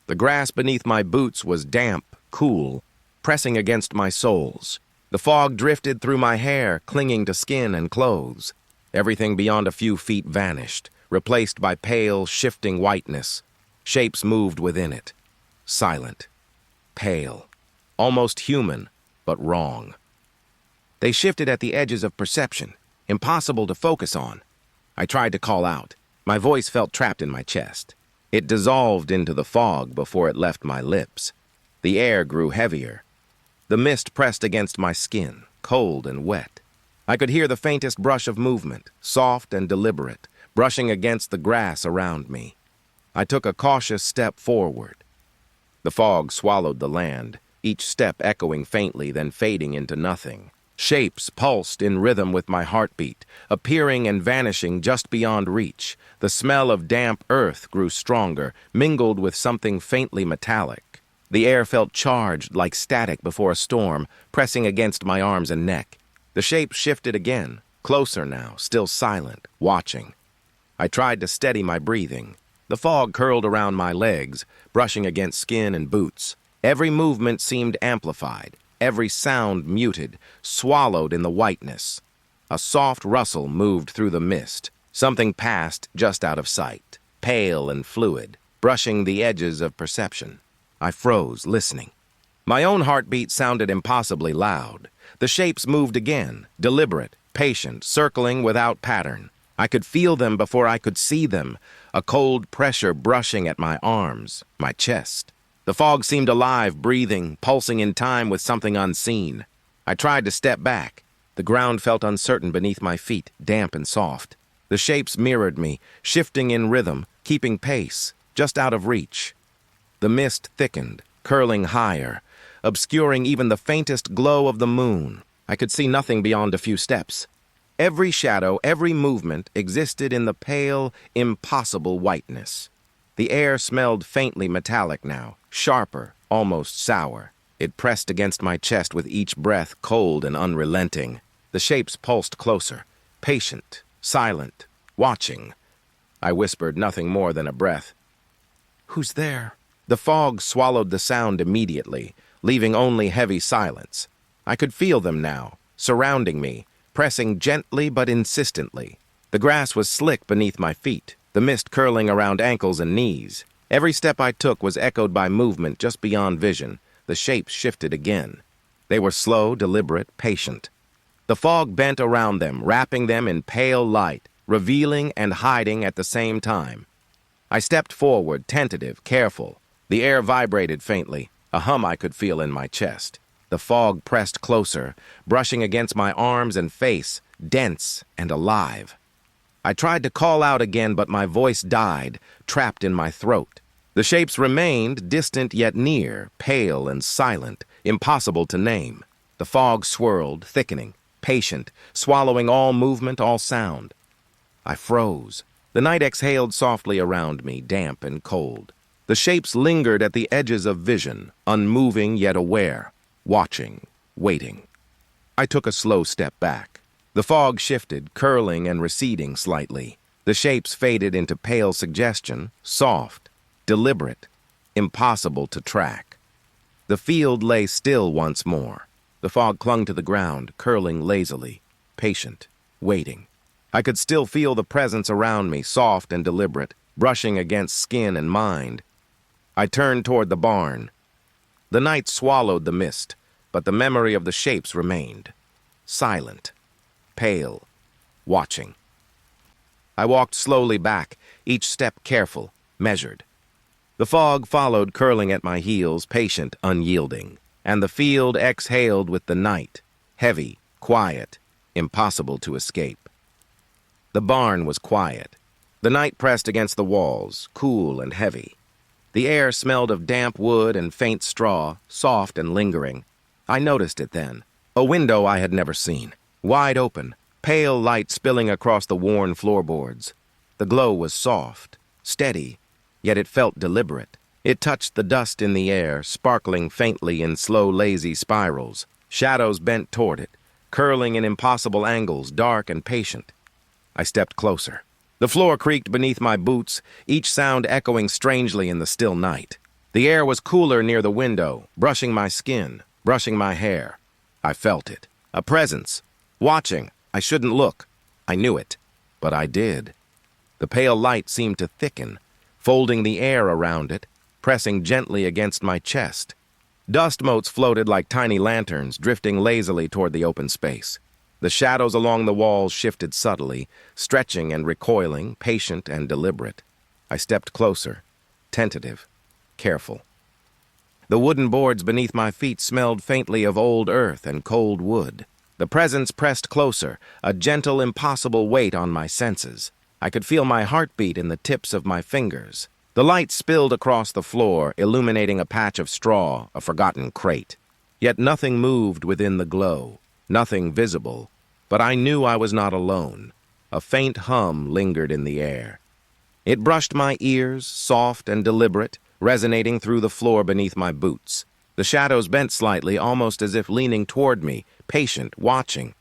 The grass beneath my boots was damp, cool, pressing against my soles. The fog drifted through my hair, clinging to skin and clothes. Everything beyond a few feet vanished, replaced by pale, shifting whiteness. Shapes moved within it. Silent, pale, almost human, but wrong. They shifted at the edges of perception, impossible to focus on. I tried to call out. My voice felt trapped in my chest. It dissolved into the fog before it left my lips. The air grew heavier. The mist pressed against my skin, cold and wet. I could hear the faintest brush of movement, soft and deliberate, brushing against the grass around me. I took a cautious step forward. The fog swallowed the land, each step echoing faintly, then fading into nothing. Shapes pulsed in rhythm with my heartbeat, appearing and vanishing just beyond reach. The smell of damp earth grew stronger, mingled with something faintly metallic. The air felt charged like static before a storm, pressing against my arms and neck. The shapes shifted again, closer now, still silent, watching. I tried to steady my breathing. The fog curled around my legs, brushing against skin and boots. Every movement seemed amplified, every sound muted, swallowed in the whiteness. A soft rustle moved through the mist. Something passed just out of sight, pale and fluid, brushing the edges of perception. I froze, listening. My own heartbeat sounded impossibly loud. The shapes moved again, deliberate, patient, circling without pattern. I could feel them before I could see them, a cold pressure brushing at my arms, my chest. The fog seemed alive, breathing, pulsing in time with something unseen. I tried to step back. The ground felt uncertain beneath my feet, damp and soft. The shapes mirrored me, shifting in rhythm, keeping pace, just out of reach. The mist thickened, curling higher, obscuring even the faintest glow of the moon. I could see nothing beyond a few steps. Every shadow, every movement existed in the pale, impossible whiteness. The air smelled faintly metallic now, sharper, almost sour. It pressed against my chest with each breath, cold and unrelenting. The shapes pulsed closer, patient, silent, watching. I whispered nothing more than a breath. "Who's there?" The fog swallowed the sound immediately, leaving only heavy silence. I could feel them now, surrounding me, pressing gently but insistently. The grass was slick beneath my feet, the mist curling around ankles and knees. Every step I took was echoed by movement just beyond vision. The shapes shifted again. They were slow, deliberate, patient. The fog bent around them, wrapping them in pale light, revealing and hiding at the same time. I stepped forward, tentative, careful. The air vibrated faintly, a hum I could feel in my chest. The fog pressed closer, brushing against my arms and face, dense and alive. I tried to call out again, but my voice died, trapped in my throat. The shapes remained, distant yet near, pale and silent, impossible to name. The fog swirled, thickening, patient, swallowing all movement, all sound. I froze. The night exhaled softly around me, damp and cold. The shapes lingered at the edges of vision, unmoving yet aware, watching, waiting. I took a slow step back. The fog shifted, curling and receding slightly. The shapes faded into pale suggestion, soft, deliberate, impossible to track. The field lay still once more. The fog clung to the ground, curling lazily, patient, waiting. I could still feel the presence around me, soft and deliberate, brushing against skin and mind. I turned toward the barn. The night swallowed the mist, but the memory of the shapes remained. Silent, pale, watching. I walked slowly back, each step careful, measured. The fog followed, curling at my heels, patient, unyielding, and the field exhaled with the night, heavy, quiet, impossible to escape. The barn was quiet. The night pressed against the walls, cool and heavy. The air smelled of damp wood and faint straw, soft and lingering. I noticed it then. A window I had never seen, wide open, pale light spilling across the worn floorboards. The glow was soft, steady, yet it felt deliberate. It touched the dust in the air, sparkling faintly in slow, lazy spirals. Shadows bent toward it, curling in impossible angles, dark and patient. I stepped closer. The floor creaked beneath my boots, each sound echoing strangely in the still night. The air was cooler near the window, brushing my skin, brushing my hair. I felt it. A presence. Watching. I shouldn't look. I knew it. But I did. The pale light seemed to thicken, folding the air around it, pressing gently against my chest. Dust motes floated like tiny lanterns, drifting lazily toward the open space. The shadows along the walls shifted subtly, stretching and recoiling, patient and deliberate. I stepped closer, tentative, careful. The wooden boards beneath my feet smelled faintly of old earth and cold wood. The presence pressed closer, a gentle, impossible weight on my senses. I could feel my heartbeat in the tips of my fingers. The light spilled across the floor, illuminating a patch of straw, a forgotten crate. Yet nothing moved within the glow, nothing visible. But I knew I was not alone. A faint hum lingered in the air. It brushed my ears, soft and deliberate, resonating through the floor beneath my boots. The shadows bent slightly, almost as if leaning toward me, patient, watching.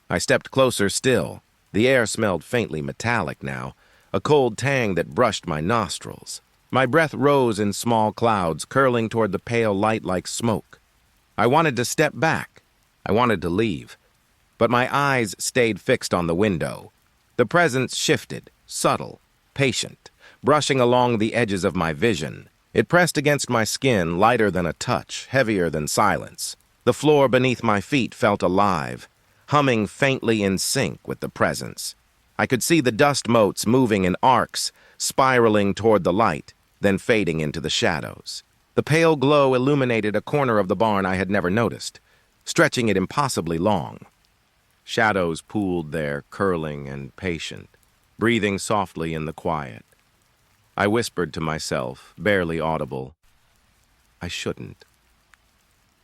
I stepped closer still. The air smelled faintly metallic now, a cold tang that brushed my nostrils. My breath rose in small clouds, curling toward the pale light like smoke. I wanted to step back. I wanted to leave. But my eyes stayed fixed on the window. The presence shifted, subtle, patient, brushing along the edges of my vision. It pressed against my skin, lighter than a touch, heavier than silence. The floor beneath my feet felt alive, humming faintly in sync with the presence. I could see the dust motes moving in arcs, spiraling toward the light, then fading into the shadows. The pale glow illuminated a corner of the barn I had never noticed, stretching it impossibly long. Shadows pooled there, curling and patient, breathing softly in the quiet. I whispered to myself, barely audible, I shouldn't.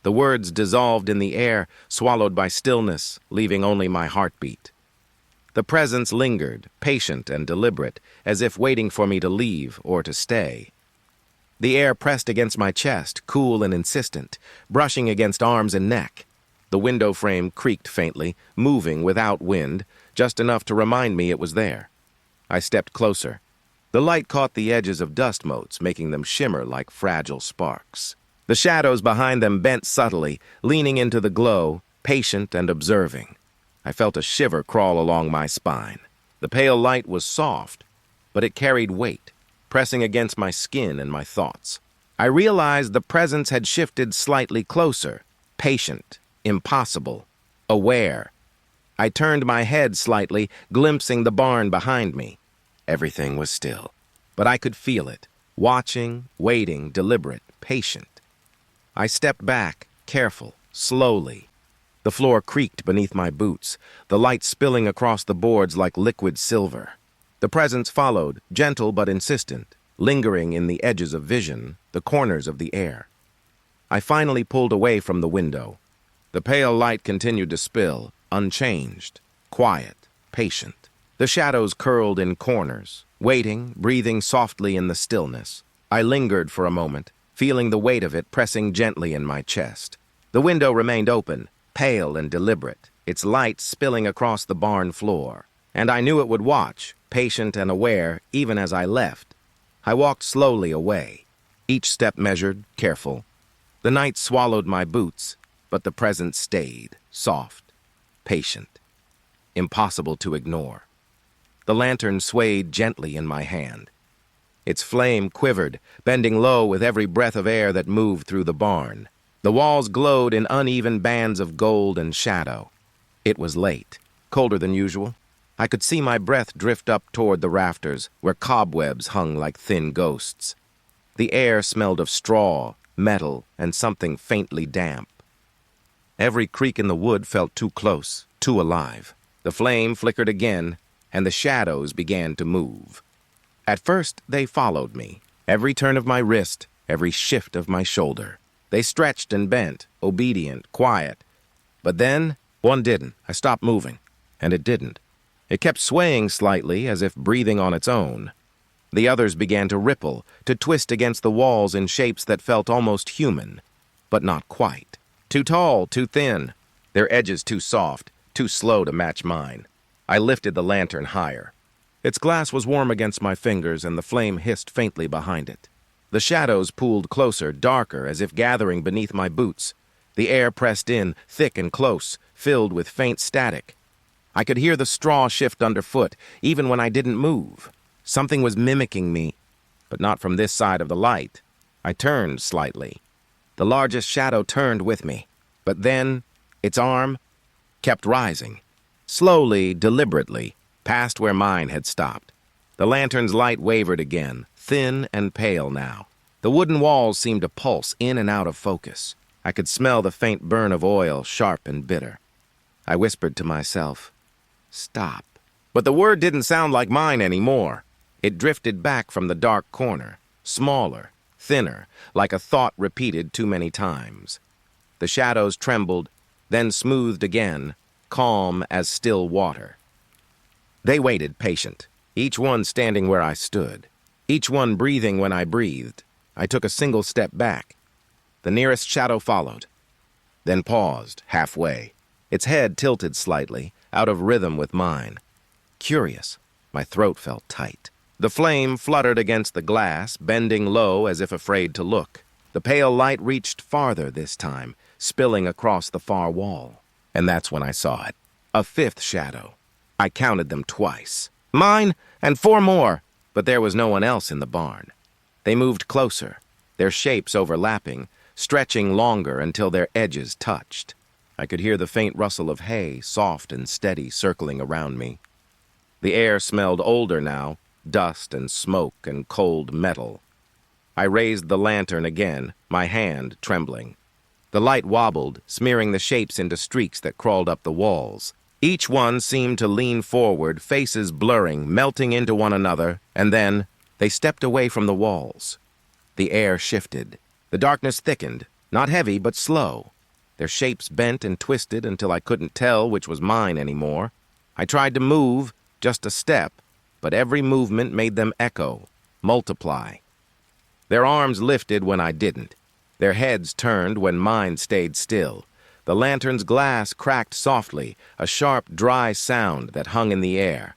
The words dissolved in the air, swallowed by stillness, leaving only my heartbeat. The presence lingered, patient and deliberate, as if waiting for me to leave or to stay. The air pressed against my chest, cool and insistent, brushing against arms and neck. The window frame creaked faintly, moving without wind, just enough to remind me it was there. I stepped closer. The light caught the edges of dust motes, making them shimmer like fragile sparks. The shadows behind them bent subtly, leaning into the glow, patient and observing. I felt a shiver crawl along my spine. The pale light was soft, but it carried weight, pressing against my skin and my thoughts. I realized the presence had shifted slightly closer, patient, impossible, aware. I turned my head slightly, glimpsing the barn behind me. Everything was still, but I could feel it, watching, waiting, deliberate, patient. I stepped back, careful, slowly. The floor creaked beneath my boots, the light spilling across the boards like liquid silver. The presence followed, gentle but insistent, lingering in the edges of vision, the corners of the air. I finally pulled away from the window. The pale light continued to spill, unchanged, quiet, patient. The shadows curled in corners, waiting, breathing softly in the stillness. I lingered for a moment, feeling the weight of it pressing gently in my chest. The window remained open, pale and deliberate, its light spilling across the barn floor. And I knew it would watch, patient and aware, even as I left. I walked slowly away, each step measured, careful. The night swallowed my boots, but the presence stayed, soft, patient, impossible to ignore. The lantern swayed gently in my hand. Its flame quivered, bending low with every breath of air that moved through the barn. The walls glowed in uneven bands of gold and shadow. It was late, colder than usual. I could see my breath drift up toward the rafters, where cobwebs hung like thin ghosts. The air smelled of straw, metal, and something faintly damp. Every creak in the wood felt too close, too alive. The flame flickered again, and the shadows began to move. At first, they followed me, every turn of my wrist, every shift of my shoulder. They stretched and bent, obedient, quiet. But then, one didn't. I stopped moving, and it didn't. It kept swaying slightly, as if breathing on its own. The others began to ripple, to twist against the walls in shapes that felt almost human, but not quite. Too tall, too thin, their edges too soft, too slow to match mine. I lifted the lantern higher. Its glass was warm against my fingers, and the flame hissed faintly behind it. The shadows pooled closer, darker, as if gathering beneath my boots. The air pressed in, thick and close, filled with faint static. I could hear the straw shift underfoot, even when I didn't move. Something was mimicking me, but not from this side of the light. I turned slightly. The largest shadow turned with me, but then its arm kept rising, slowly, deliberately, past where mine had stopped. The lantern's light wavered again, thin and pale now. The wooden walls seemed to pulse in and out of focus. I could smell the faint burn of oil, sharp and bitter. I whispered to myself, "Stop." But the word didn't sound like mine anymore. It drifted back from the dark corner, smaller, thinner, like a thought repeated too many times. The shadows trembled, then smoothed again, calm as still water. They waited, patient, each one standing where I stood, each one breathing when I breathed. I took a single step back. The nearest shadow followed, then paused halfway, its head tilted slightly, out of rhythm with mine. Curious, my throat felt tight. The flame fluttered against the glass, bending low as if afraid to look. The pale light reached farther this time, spilling across the far wall. And that's when I saw it. A fifth shadow. I counted them twice. Mine and 4 more, but there was no one else in the barn. They moved closer, their shapes overlapping, stretching longer until their edges touched. I could hear the faint rustle of hay, soft and steady, circling around me. The air smelled older now, dust and smoke and cold metal. I raised the lantern again, my hand trembling. The light wobbled, smearing the shapes into streaks that crawled up the walls. Each one seemed to lean forward, faces blurring, melting into one another, and then they stepped away from the walls. The air shifted. The darkness thickened, not heavy but slow. Their shapes bent and twisted until I couldn't tell which was mine anymore. I tried to move, just a step, but every movement made them echo, multiply. Their arms lifted when I didn't. Their heads turned when mine stayed still. The lantern's glass cracked softly, a sharp, dry sound that hung in the air.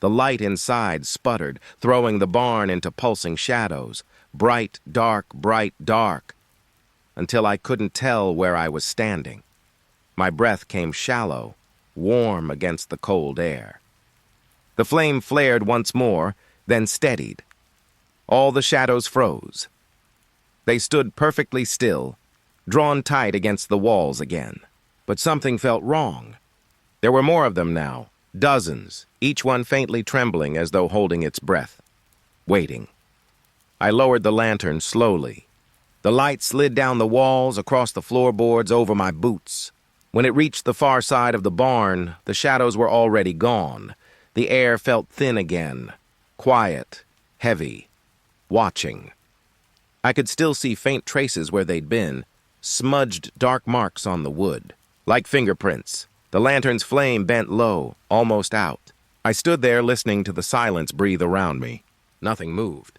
The light inside sputtered, throwing the barn into pulsing shadows, bright, dark, until I couldn't tell where I was standing. My breath came shallow, warm against the cold air. The flame flared once more, then steadied. All the shadows froze. They stood perfectly still, drawn tight against the walls again. But something felt wrong. There were more of them now, dozens, each one faintly trembling as though holding its breath, waiting. I lowered the lantern slowly. The light slid down the walls, across the floorboards, over my boots. When it reached the far side of the barn, the shadows were already gone. The air felt thin again, quiet, heavy, watching. I could still see faint traces where they'd been, smudged dark marks on the wood, like fingerprints. The lantern's flame bent low, almost out. I stood there listening to the silence breathe around me. Nothing moved.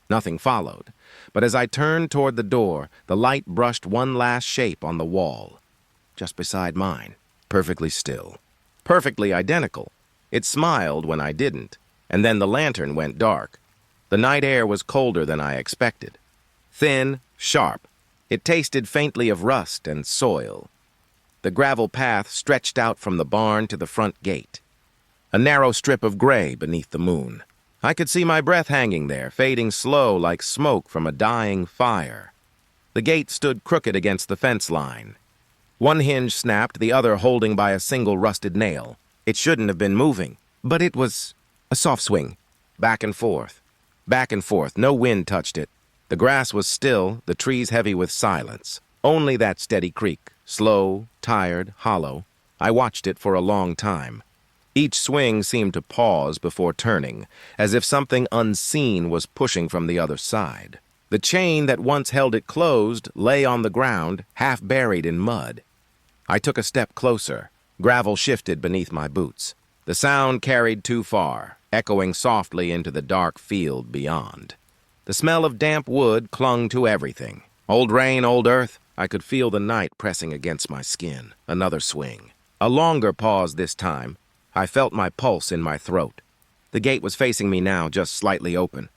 Nothing followed, but as I turned toward the door, the light brushed one last shape on the wall, just beside mine, perfectly still, perfectly identical. It smiled when I didn't, and then the lantern went dark. The night air was colder than I expected. Thin, sharp. It tasted faintly of rust and soil. The gravel path stretched out from the barn to the front gate, a narrow strip of gray beneath the moon. I could see my breath hanging there, fading slow like smoke from a dying fire. The gate stood crooked against the fence line. One hinge snapped, the other holding by a single rusted nail. It shouldn't have been moving, but it was a soft swing. Back and forth. Back and forth. No wind touched it. The grass was still, the trees heavy with silence. Only that steady creak, slow, tired, hollow. I watched it for a long time. Each swing seemed to pause before turning, as if something unseen was pushing from the other side. The chain that once held it closed lay on the ground, half buried in mud. I took a step closer. Gravel shifted beneath my boots. The sound carried too far, echoing softly into the dark field beyond. The smell of damp wood clung to everything. Old rain, old earth. I could feel the night pressing against my skin. Another swing. A longer pause this time. I felt my pulse in my throat. The gate was facing me now, just slightly open.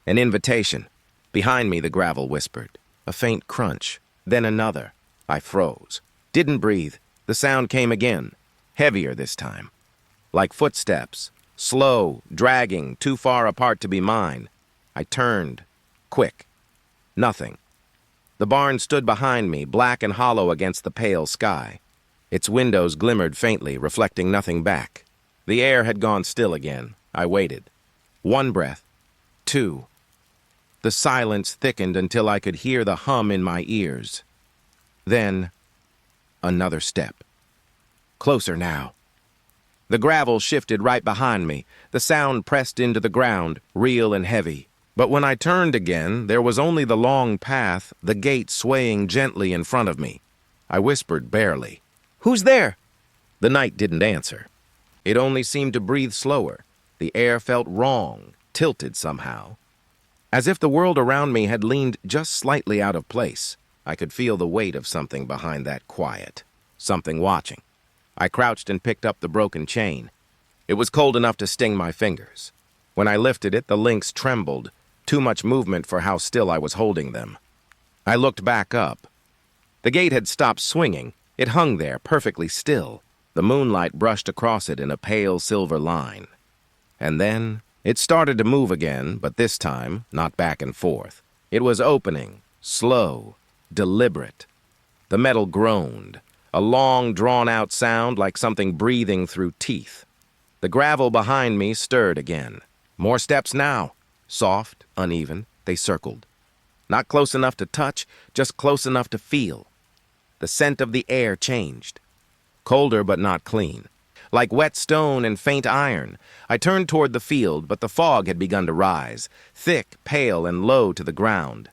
An invitation. Behind me, the gravel whispered. A faint crunch. Then another. I froze. Didn't breathe. The sound came again. Heavier this time. Like footsteps. Slow, dragging, too far apart to be mine. I turned. Quick. Nothing. The barn stood behind me, black and hollow against the pale sky. Its windows glimmered faintly, reflecting nothing back. The air had gone still again. I waited. One breath. Two. The silence thickened until I could hear the hum in my ears. Then, another step. Closer now. The gravel shifted right behind me. The sound pressed into the ground, real and heavy. But when I turned again, there was only the long path, the gate swaying gently in front of me. I whispered barely. "Who's there?" The night didn't answer. It only seemed to breathe slower. The air felt wrong, tilted somehow. As if the world around me had leaned just slightly out of place. I could feel the weight of something behind that quiet. Something watching. I crouched and picked up the broken chain. It was cold enough to sting my fingers. When I lifted it, the links trembled. Too much movement for how still I was holding them. I looked back up. The gate had stopped swinging. It hung there, perfectly still. The moonlight brushed across it in a pale silver line. And then it started to move again, but this time, not back and forth. It was opening, slow, deliberate. The metal groaned, a long, drawn-out sound like something breathing through teeth. The gravel behind me stirred again. More steps now. Soft, uneven, they circled. Not close enough to touch, just close enough to feel. The scent of the air changed. Colder but not clean. Like wet stone and faint iron. I turned toward the field, but the fog had begun to rise, thick, pale, and low to the ground.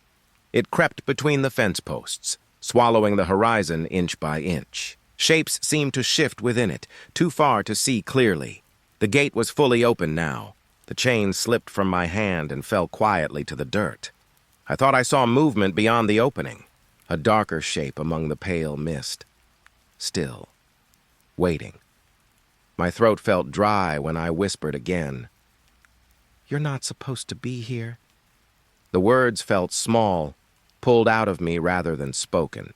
It crept between the fence posts, swallowing the horizon inch by inch. Shapes seemed to shift within it, too far to see clearly. The gate was fully open now. The chain slipped from my hand and fell quietly to the dirt. I thought I saw movement beyond the opening, a darker shape among the pale mist. Still. Waiting. My throat felt dry when I whispered again. "You're not supposed to be here." The words felt small, pulled out of me rather than spoken.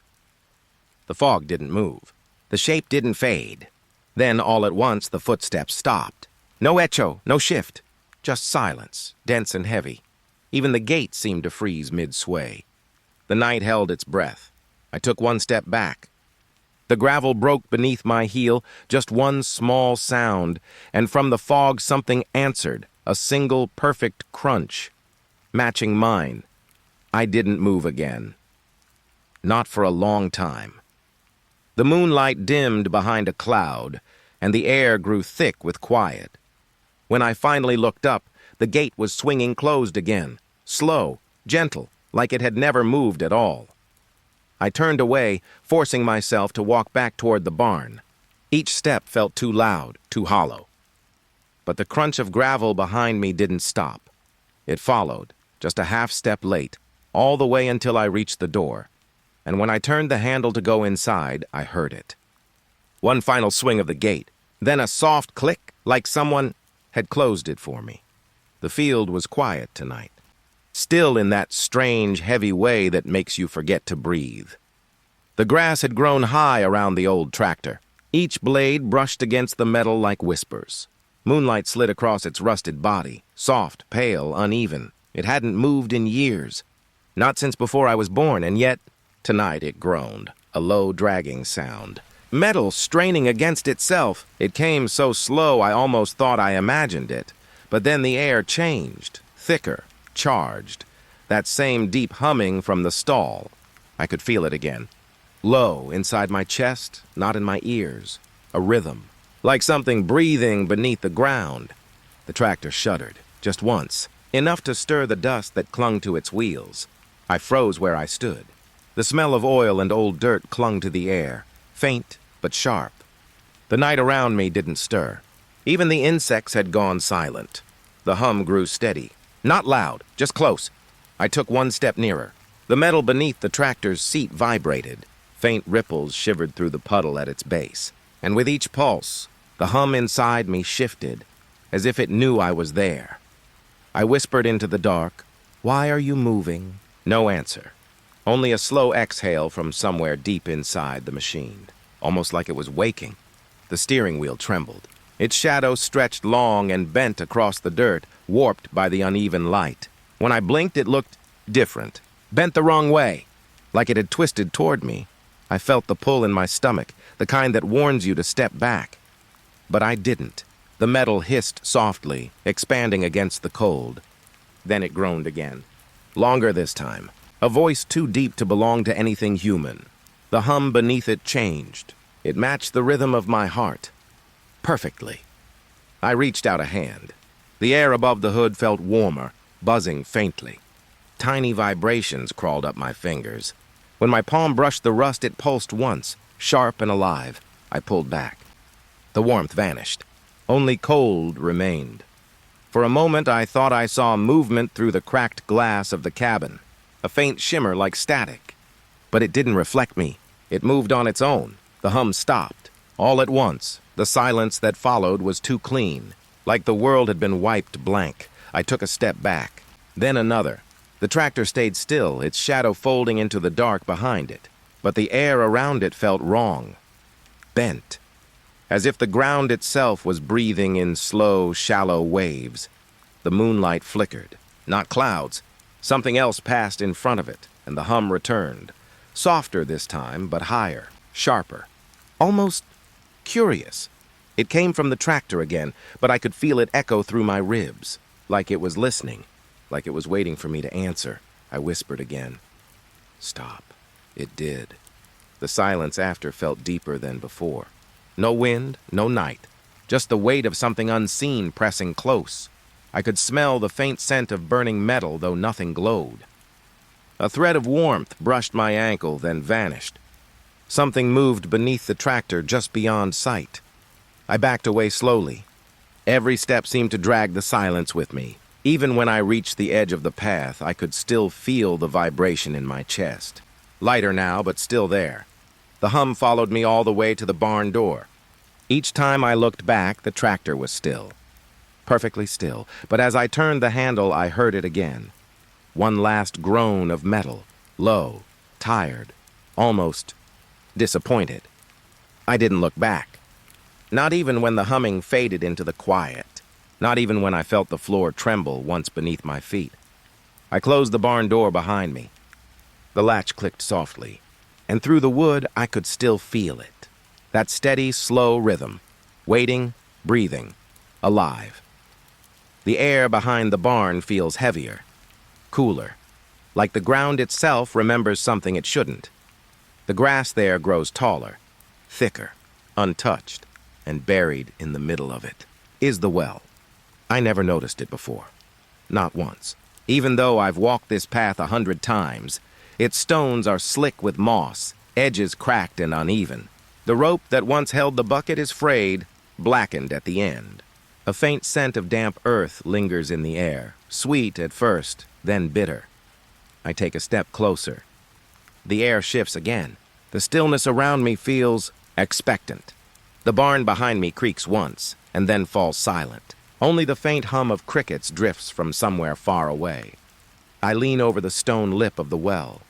The fog didn't move. The shape didn't fade. Then, all at once, the footsteps stopped. No echo, no shift. Just silence, dense and heavy. Even the gate seemed to freeze mid-sway. The night held its breath. I took one step back. The gravel broke beneath my heel, just one small sound, and from the fog something answered, a single perfect crunch, matching mine. I didn't move again. Not for a long time. The moonlight dimmed behind a cloud, and the air grew thick with quiet. When I finally looked up, the gate was swinging closed again, slow, gentle, like it had never moved at all. I turned away, forcing myself to walk back toward the barn. Each step felt too loud, too hollow. But the crunch of gravel behind me didn't stop. It followed, just a half step late, all the way until I reached the door. And when I turned the handle to go inside, I heard it. One final swing of the gate, then a soft click like someone had closed it for me. The field was quiet tonight, still in that strange, heavy way that makes you forget to breathe. The grass had grown high around the old tractor. Each blade brushed against the metal like whispers. Moonlight slid across its rusted body, soft, pale, uneven. It hadn't moved in years, not since before I was born, and yet, tonight it groaned, a low, dragging sound. Metal straining against itself. It came so slow I almost thought I imagined it. But then the air changed, thicker, charged. That same deep humming from the stall. I could feel it again. Low, inside my chest, not in my ears. A rhythm, like something breathing beneath the ground. The tractor shuddered, just once, enough to stir the dust that clung to its wheels. I froze where I stood. The smell of oil and old dirt clung to the air, faint but sharp. The night around me didn't stir. Even the insects had gone silent. The hum grew steady, not loud, just close. I took one step nearer. The metal beneath the tractor's seat vibrated. Faint ripples shivered through the puddle at its base. And with each pulse, the hum inside me shifted, as if it knew I was there. I whispered into the dark, "Why are you moving?" No answer. Only a slow exhale from somewhere deep inside the machine, almost like it was waking. The steering wheel trembled. Its shadow stretched long and bent across the dirt, warped by the uneven light. When I blinked, it looked different, bent the wrong way, like it had twisted toward me. I felt the pull in my stomach, the kind that warns you to step back. But I didn't. The metal hissed softly, expanding against the cold. Then it groaned again. Longer this time. A voice too deep to belong to anything human. The hum beneath it changed. It matched the rhythm of my heart. Perfectly. I reached out a hand. The air above the hood felt warmer, buzzing faintly. Tiny vibrations crawled up my fingers. When my palm brushed the rust, it pulsed once, sharp and alive. I pulled back. The warmth vanished. Only cold remained. For a moment, I thought I saw movement through the cracked glass of the cabin. A faint shimmer like static. But it didn't reflect me. It moved on its own. The hum stopped. All at once, the silence that followed was too clean. Like the world had been wiped blank. I took a step back. Then another. The tractor stayed still, its shadow folding into the dark behind it. But the air around it felt wrong. Bent. As if the ground itself was breathing in slow, shallow waves. The moonlight flickered. Not clouds. Something else passed in front of it, and the hum returned. Softer this time, but higher, sharper. Almost curious. It came from the tractor again, but I could feel it echo through my ribs. Like it was listening. Like it was waiting for me to answer. I whispered again. Stop. It did. The silence after felt deeper than before. No wind, no night. Just the weight of something unseen pressing close. I could smell the faint scent of burning metal, though nothing glowed. A thread of warmth brushed my ankle, then vanished. Something moved beneath the tractor just beyond sight. I backed away slowly. Every step seemed to drag the silence with me. Even when I reached the edge of the path, I could still feel the vibration in my chest. Lighter now, but still there. The hum followed me all the way to the barn door. Each time I looked back, the tractor was still. Perfectly still, but as I turned the handle, I heard it again. One last groan of metal, low, tired, almost disappointed. I didn't look back. Not even when the humming faded into the quiet. Not even when I felt the floor tremble once beneath my feet. I closed the barn door behind me. The latch clicked softly, and through the wood I could still feel it. That steady, slow rhythm, waiting, breathing, alive. The air behind the barn feels heavier, cooler, like the ground itself remembers something it shouldn't. The grass there grows taller, thicker, untouched, and buried in the middle of it is the well. I never noticed it before. Not once. Even though I've walked this path 100 times, its stones are slick with moss, edges cracked and uneven. The rope that once held the bucket is frayed, blackened at the end. A faint scent of damp earth lingers in the air, Sweet at first, then bitter. I take a step closer. The air shifts again. The stillness around me feels expectant. The barn behind me creaks once, and then falls silent. Only the faint hum of crickets drifts from somewhere far away. I lean over the stone lip of the well.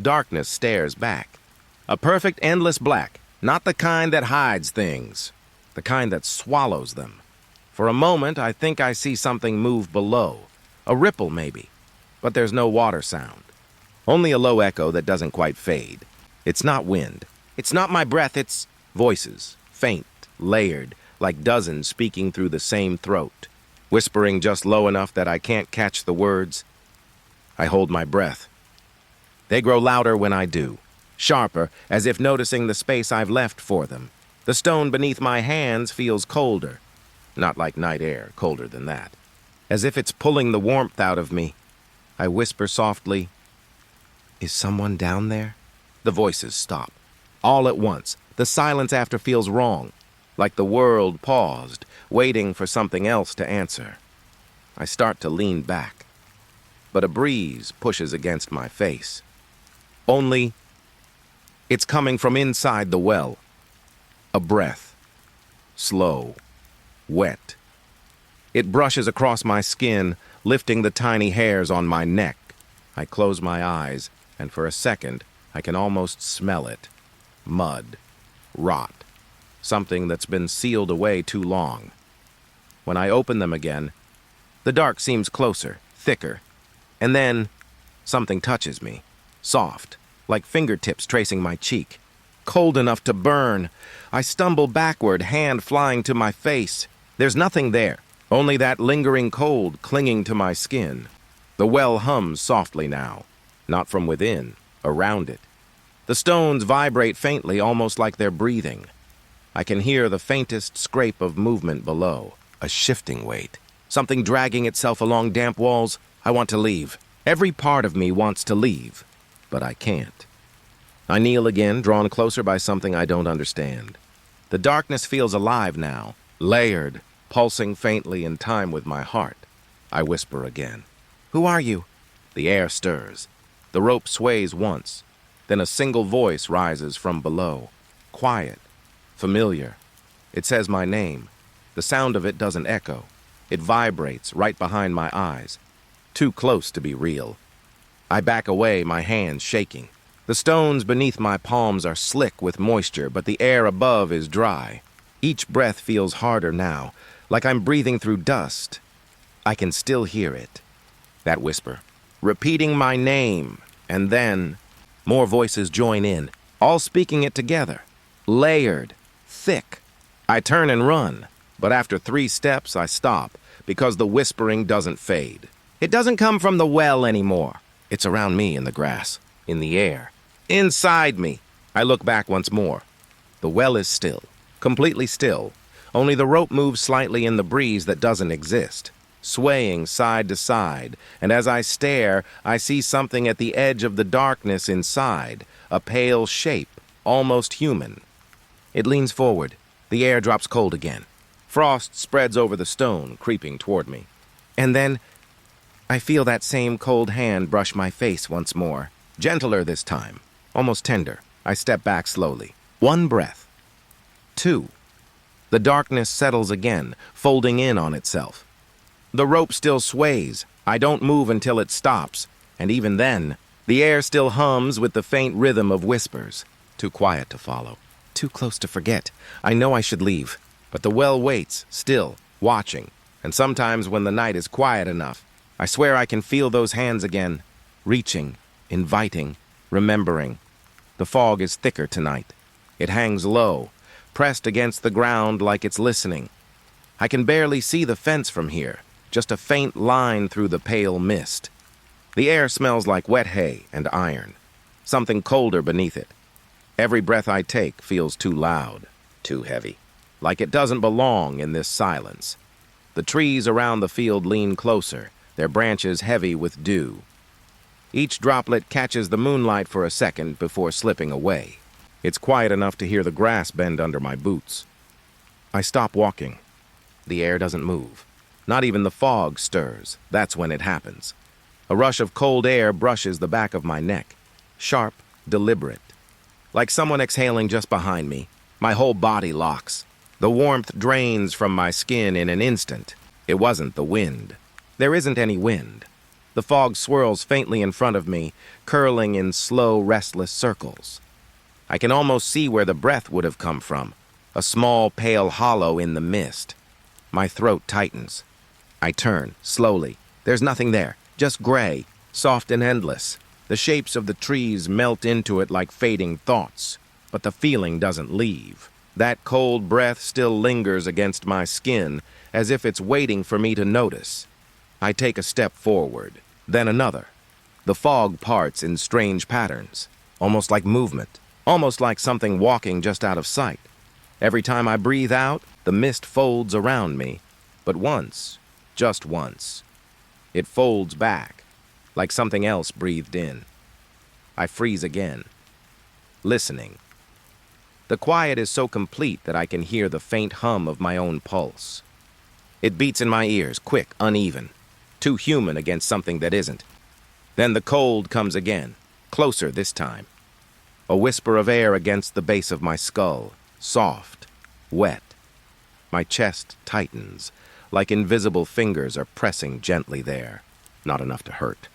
Darkness stares back. A perfect endless black, not the kind that hides things, the kind that swallows them. For a moment, I think I see something move below. A ripple, maybe. But there's no water sound. Only a low echo that doesn't quite fade. It's not wind. It's not my breath, it's voices, faint, layered, like dozens speaking through the same throat, whispering just low enough that I can't catch the words. I hold my breath. They grow louder when I do, sharper, as if noticing the space I've left for them. The stone beneath my hands feels colder. Not like night air, colder than that. As if it's pulling the warmth out of me. I whisper softly, "Is someone down there?" The voices stop. All at once, the silence after feels wrong, like the world paused, waiting for something else to answer. I start to lean back, but a breeze pushes against my face. Only, it's coming from inside the well. A breath. Slow. Wet. It brushes across my skin, lifting the tiny hairs on my neck. I close my eyes, and for a second, I can almost smell it. Mud. Rot. Something that's been sealed away too long. When I open them again, the dark seems closer, thicker. And then, something touches me. Soft, like fingertips tracing my cheek. Cold enough to burn. I stumble backward, hand flying to my face. There's nothing there, only that lingering cold clinging to my skin. The well hums softly now, not from within, around it. The stones vibrate faintly, almost like they're breathing. I can hear the faintest scrape of movement below, a shifting weight, something dragging itself along damp walls. I want to leave. Every part of me wants to leave, but I can't. I kneel again, drawn closer by something I don't understand. The darkness feels alive now, layered, pulsing faintly in time with my heart. I whisper again. "Who are you?" The air stirs. The rope sways once. Then a single voice rises from below. Quiet. Familiar. It says my name. The sound of it doesn't echo. It vibrates right behind my eyes. Too close to be real. I back away, my hands shaking. The stones beneath my palms are slick with moisture, but the air above is dry. Each breath feels harder now, like I'm breathing through dust. I can still hear it. That whisper. Repeating my name. And then, more voices join in, all speaking it together. Layered. Thick. I turn and run, but after 3 steps I stop, because the whispering doesn't fade. It doesn't come from the well anymore. It's around me in the grass, in the air. Inside me. I look back once more. The well is still, completely still. Only the rope moves slightly in the breeze that doesn't exist, swaying side to side, and as I stare, I see something at the edge of the darkness inside, a pale shape, almost human. It leans forward. The air drops cold again. Frost spreads over the stone, creeping toward me. And then, I feel that same cold hand brush my face once more, gentler this time. Almost tender. I step back slowly. 1 breath. 2. The darkness settles again, folding in on itself. The rope still sways. I don't move until it stops. And even then, the air still hums with the faint rhythm of whispers. Too quiet to follow. Too close to forget. I know I should leave. But the well waits, still, watching. And sometimes when the night is quiet enough, I swear I can feel those hands again. Reaching, inviting, remembering. The fog is thicker tonight. It hangs low, pressed against the ground like it's listening. I can barely see the fence from here, just a faint line through the pale mist. The air smells like wet hay and iron, something colder beneath it. Every breath I take feels too loud, too heavy, like it doesn't belong in this silence. The trees around the field lean closer, their branches heavy with dew. Each droplet catches the moonlight for a second before slipping away. It's quiet enough to hear the grass bend under my boots. I stop walking. The air doesn't move. Not even the fog stirs. That's when it happens. A rush of cold air brushes the back of my neck. Sharp, deliberate. Like someone exhaling just behind me. My whole body locks. The warmth drains from my skin in an instant. It wasn't the wind. There isn't any wind. The fog swirls faintly in front of me, curling in slow, restless circles. I can almost see where the breath would have come from. A small, pale hollow in the mist. My throat tightens. I turn, slowly. There's nothing there. Just gray, soft and endless. The shapes of the trees melt into it like fading thoughts. But the feeling doesn't leave. That cold breath still lingers against my skin, as if it's waiting for me to notice. I take a step forward, then another. The fog parts in strange patterns, almost like movement, almost like something walking just out of sight. Every time I breathe out, the mist folds around me, but once, just once. It folds back, like something else breathed in. I freeze again, listening. The quiet is so complete that I can hear the faint hum of my own pulse. It beats in my ears, quick, uneven, too human against something that isn't. Then the cold comes again, closer this time. A whisper of air against the base of my skull, soft, wet. My chest tightens, like invisible fingers are pressing gently there. Not enough to hurt.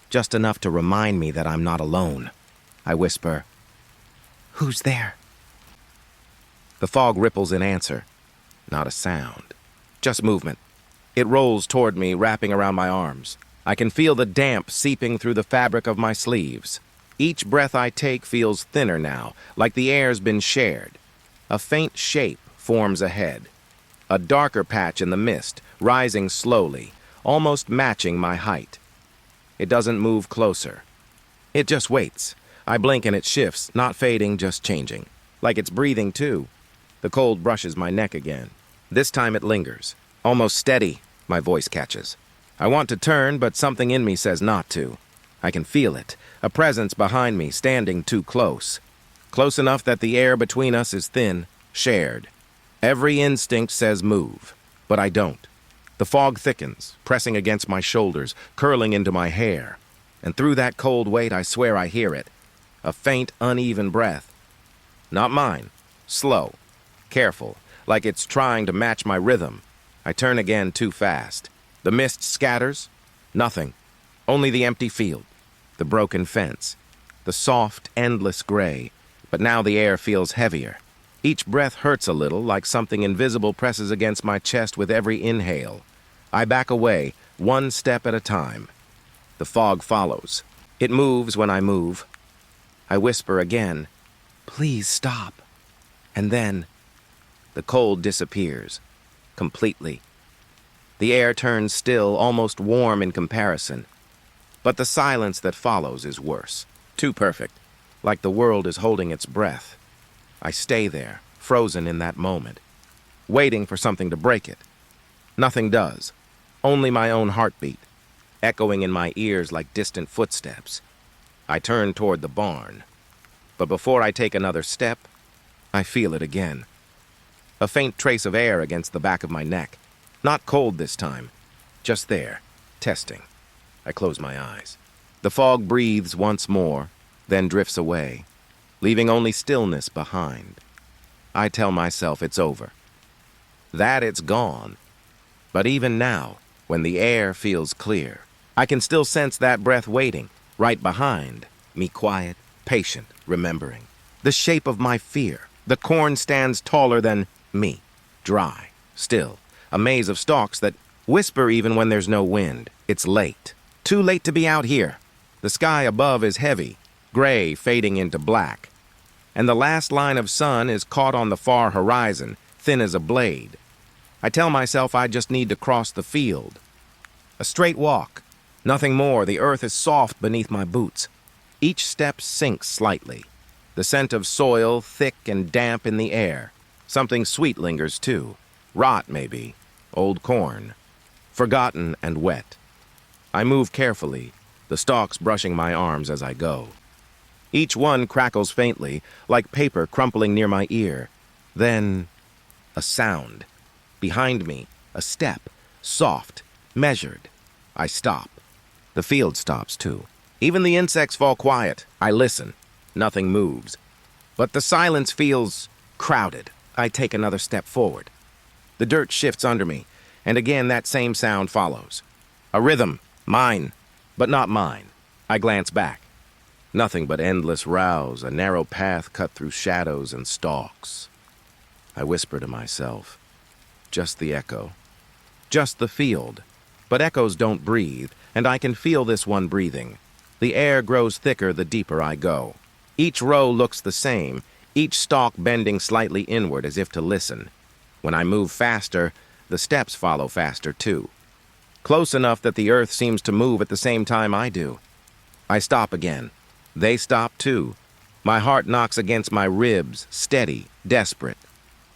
Just enough to remind me that I'm not alone. I whisper, "Who's there?" The fog ripples in answer. Not a sound. Just movement. It rolls toward me, wrapping around my arms. I can feel the damp seeping through the fabric of my sleeves. Each breath I take feels thinner now, like the air's been shared. A faint shape forms ahead. A darker patch in the mist, rising slowly, almost matching my height. It doesn't move closer. It just waits. I blink and it shifts, not fading, just changing. Like it's breathing too. The cold brushes my neck again. This time it lingers. Almost steady, my voice catches. I want to turn, but something in me says not to. I can feel it, a presence behind me standing too close. Close enough that the air between us is thin, shared. Every instinct says move, but I don't. The fog thickens, pressing against my shoulders, curling into my hair. And through that cold weight, I swear I hear it. A faint, uneven breath. Not mine. Slow. Careful, like it's trying to match my rhythm. I turn again too fast. The mist scatters. Nothing. Only the empty field. The broken fence. The soft, endless gray. But now the air feels heavier. Each breath hurts a little, like something invisible presses against my chest with every inhale. I back away, one step at a time. The fog follows. It moves when I move. I whisper again, "Please stop." And then, the cold disappears, completely. The air turns still, almost warm in comparison. But the silence that follows is worse. Too perfect, like the world is holding its breath. I stay there, frozen in that moment, waiting for something to break it. Nothing does. Only my own heartbeat, echoing in my ears like distant footsteps. I turn toward the barn. But before I take another step, I feel it again. A faint trace of air against the back of my neck. Not cold this time. Just there, testing. I close my eyes. The fog breathes once more, then drifts away, leaving only stillness behind. I tell myself it's over. That it's gone. But even now, when the air feels clear, I can still sense that breath waiting, right behind me, quiet, patient, remembering. The shape of my fear. The corn stands taller than me, dry, still, a maze of stalks that whisper even when there's no wind. It's late. Too late to be out here. The sky above is heavy, gray fading into black. And the last line of sun is caught on the far horizon, thin as a blade. I tell myself I just need to cross the field. A straight walk. Nothing more. The earth is soft beneath my boots. Each step sinks slightly. The scent of soil thick and damp in the air. Something sweet lingers too. Rot, maybe. Old corn. Forgotten and wet. I move carefully, the stalks brushing my arms as I go. Each one crackles faintly, like paper crumpling near my ear. Then, a sound. Behind me, a step, Soft, measured. I stop. The field stops too. Even the insects fall quiet. I listen. Nothing moves. But the silence feels crowded. I take another step forward. The dirt shifts under me, and again that same sound follows. A rhythm, mine, but not mine. I glance back. Nothing but endless rows, a narrow path cut through shadows and stalks. I whisper to myself, just the echo, just the field. But echoes don't breathe, and I can feel this one breathing. The air grows thicker the deeper I go. Each row looks the same, each stalk bending slightly inward as if to listen. When I move faster, the steps follow faster too. Close enough that the earth seems to move at the same time I do. I stop again. They stop too. My heart knocks against my ribs, steady, desperate.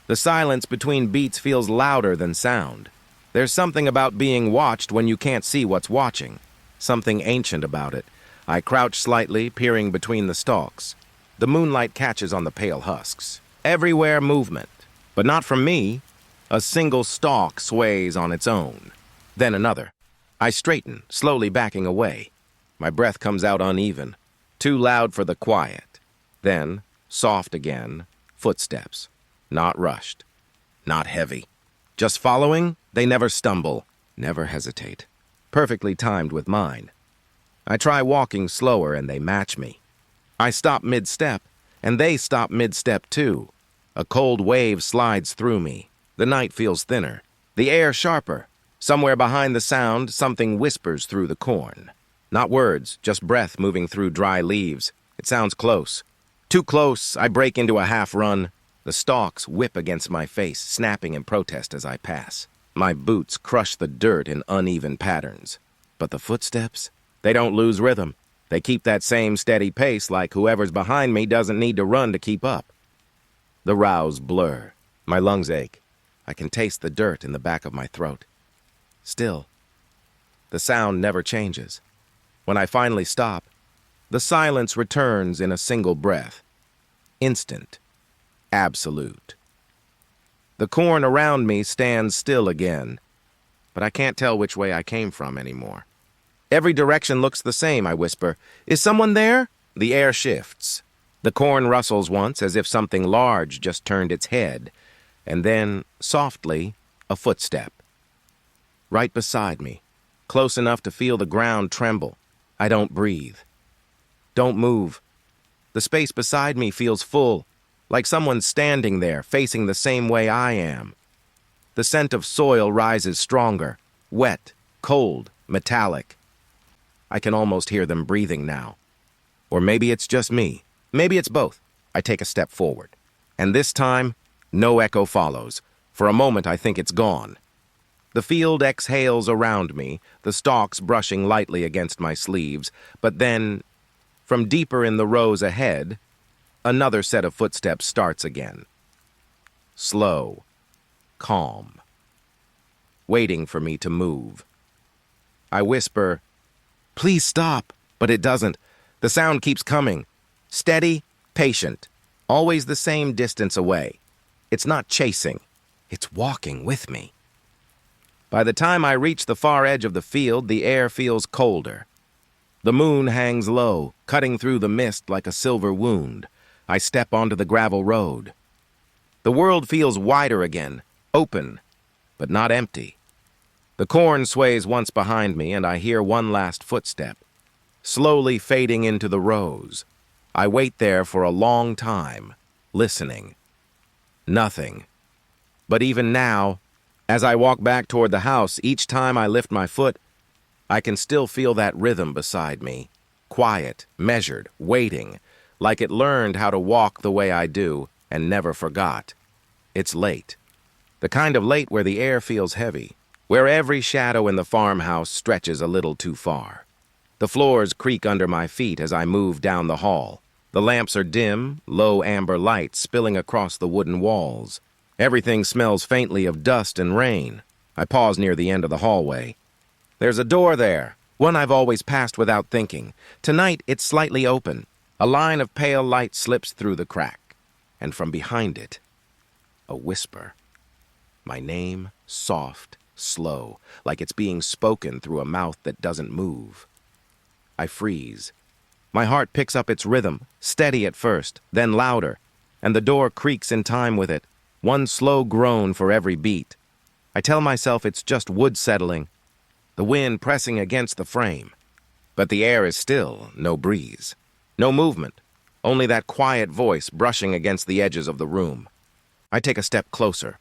The silence between beats feels louder than sound. There's something about being watched when you can't see what's watching. Something ancient about it. I crouch slightly, peering between the stalks. The moonlight catches on the pale husks. Everywhere movement, but not from me. A single stalk sways on its own. Then another. I straighten, slowly backing away. My breath comes out uneven, too loud for the quiet. Then, soft again, footsteps. Not rushed, not heavy. Just following, they never stumble, never hesitate. Perfectly timed with mine. I try walking slower and they match me. I stop mid-step, and they stop mid-step too. A cold wave slides through me. The night feels thinner, the air sharper. Somewhere behind the sound, something whispers through the corn. Not words, just breath moving through dry leaves. It sounds close. Too close, I break into a half-run. The stalks whip against my face, snapping in protest as I pass. My boots crush the dirt in uneven patterns. But the footsteps? They don't lose rhythm. They keep that same steady pace like whoever's behind me doesn't need to run to keep up. The rows blur. My lungs ache. I can taste the dirt in the back of my throat. Still, the sound never changes. When I finally stop, the silence returns in a single breath. Instant. Absolute. The corn around me stands still again, but I can't tell which way I came from anymore. Every direction looks the same, I whisper. Is someone there? The air shifts. The corn rustles once as if something large just turned its head, and then, softly, a footstep. Right beside me, close enough to feel the ground tremble. I don't breathe. Don't move. The space beside me feels full, like someone's standing there, facing the same way I am. The scent of soil rises stronger, wet, cold, metallic. I can almost hear them breathing now. Or maybe it's just me. Maybe it's both. I take a step forward. And this time, no echo follows. For a moment, I think it's gone. The field exhales around me, the stalks brushing lightly against my sleeves, but then, from deeper in the rows ahead, another set of footsteps starts again. Slow, calm, waiting for me to move. I whisper, "Please stop," but it doesn't. The sound keeps coming. Steady, patient, always the same distance away. It's not chasing, it's walking with me. By the time I reach the far edge of the field, the air feels colder. The moon hangs low, cutting through the mist like a silver wound. I step onto the gravel road. The world feels wider again, open, but not empty. The corn sways once behind me, and I hear one last footstep, slowly fading into the rows. I wait there for a long time, listening. Nothing. But even now, as I walk back toward the house, each time I lift my foot, I can still feel that rhythm beside me. Quiet, measured, waiting, like it learned how to walk the way I do and never forgot. It's late. The kind of late where the air feels heavy, where every shadow in the farmhouse stretches a little too far. The floors creak under my feet as I move down the hall. The lamps are dim, low amber light spilling across the wooden walls. Everything smells faintly of dust and rain. I pause near the end of the hallway. There's a door there, one I've always passed without thinking. Tonight, it's slightly open. A line of pale light slips through the crack, and from behind it, a whisper. My name, soft slow, like it's being spoken through a mouth that doesn't move. I freeze. My heart picks up its rhythm, steady at first, then louder, and the door creaks in time with it, one slow groan for every beat. I tell myself it's just wood settling, the wind pressing against the frame. But the air is still, no breeze, no movement, only that quiet voice brushing against the edges of the room. I take a step closer.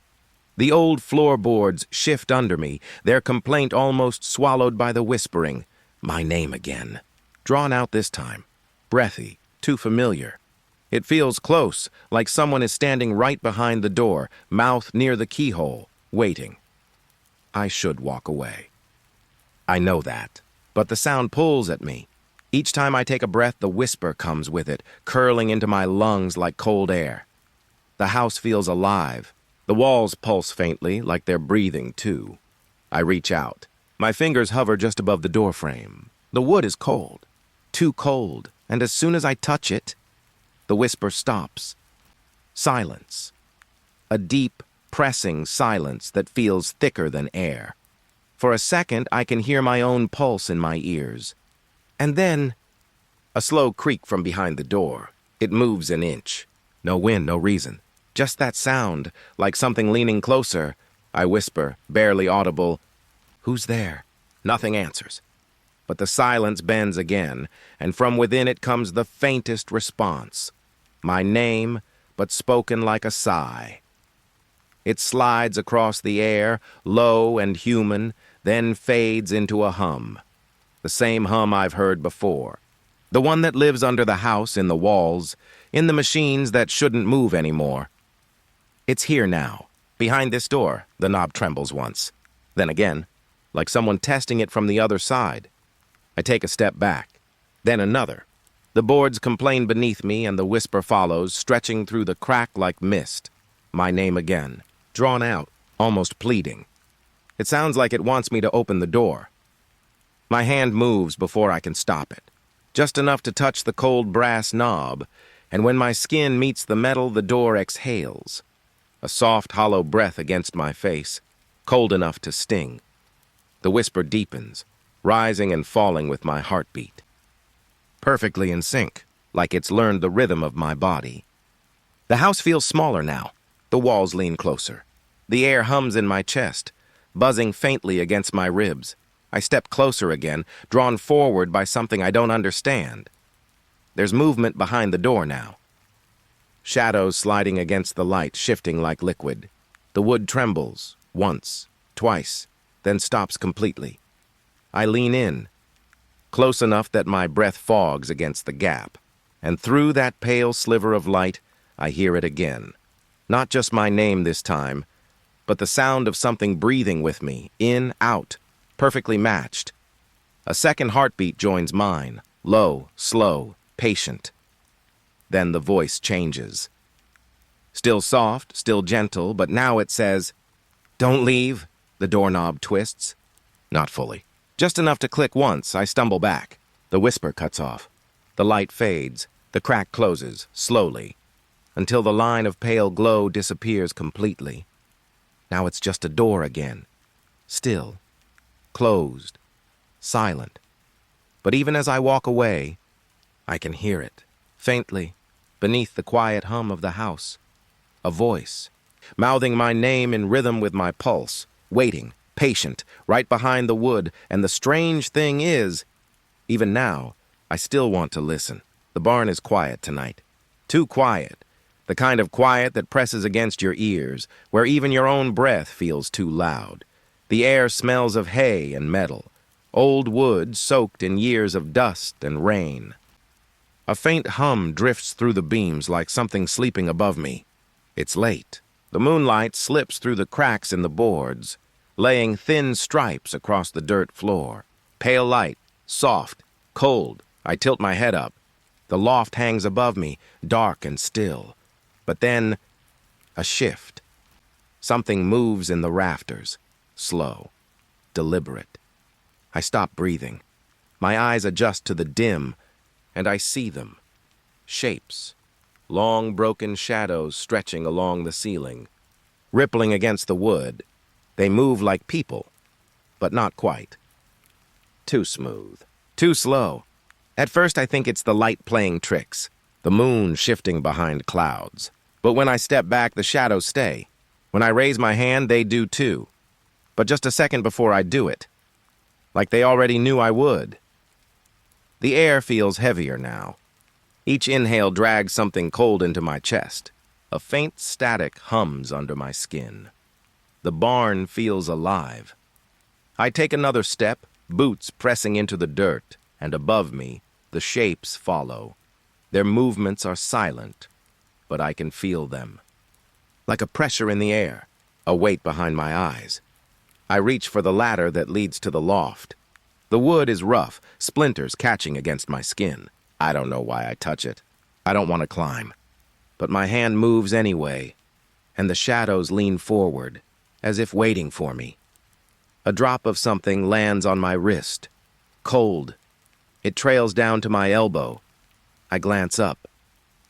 The old floorboards shift under me, their complaint almost swallowed by the whispering, my name again. Drawn out this time, breathy, too familiar. It feels close, like someone is standing right behind the door, mouth near the keyhole, waiting. I should walk away. I know that, but the sound pulls at me. Each time I take a breath, the whisper comes with it, curling into my lungs like cold air. The house feels alive. The walls pulse faintly, like they're breathing too. I reach out. My fingers hover just above the doorframe. The wood is cold, too cold, and as soon as I touch it, the whisper stops. Silence. A deep, pressing silence that feels thicker than air. For a second, I can hear my own pulse in my ears. And then, a slow creak from behind the door. It moves an inch. No wind, no reason. Just that sound, like something leaning closer. I whisper, barely audible, "Who's there?" Nothing answers. But the silence bends again, and from within it comes the faintest response. My name, but spoken like a sigh. It slides across the air, low and human, then fades into a hum. The same hum I've heard before. The one that lives under the house, in the walls, in the machines that shouldn't move anymore. It's here now. Behind this door, the knob trembles once. Then again, like someone testing it from the other side. I take a step back. Then another. The boards complain beneath me, and the whisper follows, stretching through the crack like mist. My name again. Drawn out, almost pleading. It sounds like it wants me to open the door. My hand moves before I can stop it. Just enough to touch the cold brass knob, and when my skin meets the metal, the door exhales. A soft, hollow breath against my face, cold enough to sting. The whisper deepens, rising and falling with my heartbeat. Perfectly in sync, like it's learned the rhythm of my body. The house feels smaller now. The walls lean closer. The air hums in my chest, buzzing faintly against my ribs. I step closer again, drawn forward by something I don't understand. There's movement behind the door now. Shadows sliding against the light, shifting like liquid. The wood trembles, once, twice, then stops completely. I lean in, close enough that my breath fogs against the gap, and through that pale sliver of light, I hear it again. Not just my name this time, but the sound of something breathing with me, in, out, perfectly matched. A second heartbeat joins mine, low, slow, patient. Then the voice changes. Still soft, still gentle, but now it says, "Don't leave." The doorknob twists. Not fully. Just enough to click once. I stumble back. The whisper cuts off. The light fades. The crack closes, slowly, until the line of pale glow disappears completely. Now it's just a door again. Still. Closed. Silent. But even as I walk away, I can hear it, faintly, beneath the quiet hum of the house. A voice, mouthing my name in rhythm with my pulse, waiting, patient, right behind the wood, and the strange thing is, even now, I still want to listen. The barn is quiet tonight. Too quiet. The kind of quiet that presses against your ears, where even your own breath feels too loud. The air smells of hay and metal, old wood soaked in years of dust and rain. A faint hum drifts through the beams like something sleeping above me. It's late. The moonlight slips through the cracks in the boards, laying thin stripes across the dirt floor. Pale light, soft, cold. I tilt my head up. The loft hangs above me, dark and still. But then, a shift. Something moves in the rafters, slow, deliberate. I stop breathing. My eyes adjust to the dim, and I see them. Shapes. Long broken shadows stretching along the ceiling, rippling against the wood. They move like people, but not quite. Too smooth. Too slow. At first I think it's the light playing tricks, the moon shifting behind clouds. But when I step back, the shadows stay. When I raise my hand, they do too. But just a second before I do it, like they already knew I would. The air feels heavier now. Each inhale drags something cold into my chest. A faint static hums under my skin. The barn feels alive. I take another step, boots pressing into the dirt, and above me, the shapes follow. Their movements are silent, but I can feel them. Like a pressure in the air, a weight behind my eyes. I reach for the ladder that leads to the loft. The wood is rough, splinters catching against my skin. I don't know why I touch it. I don't want to climb. But my hand moves anyway, and the shadows lean forward, as if waiting for me. A drop of something lands on my wrist. Cold. It trails down to my elbow. I glance up.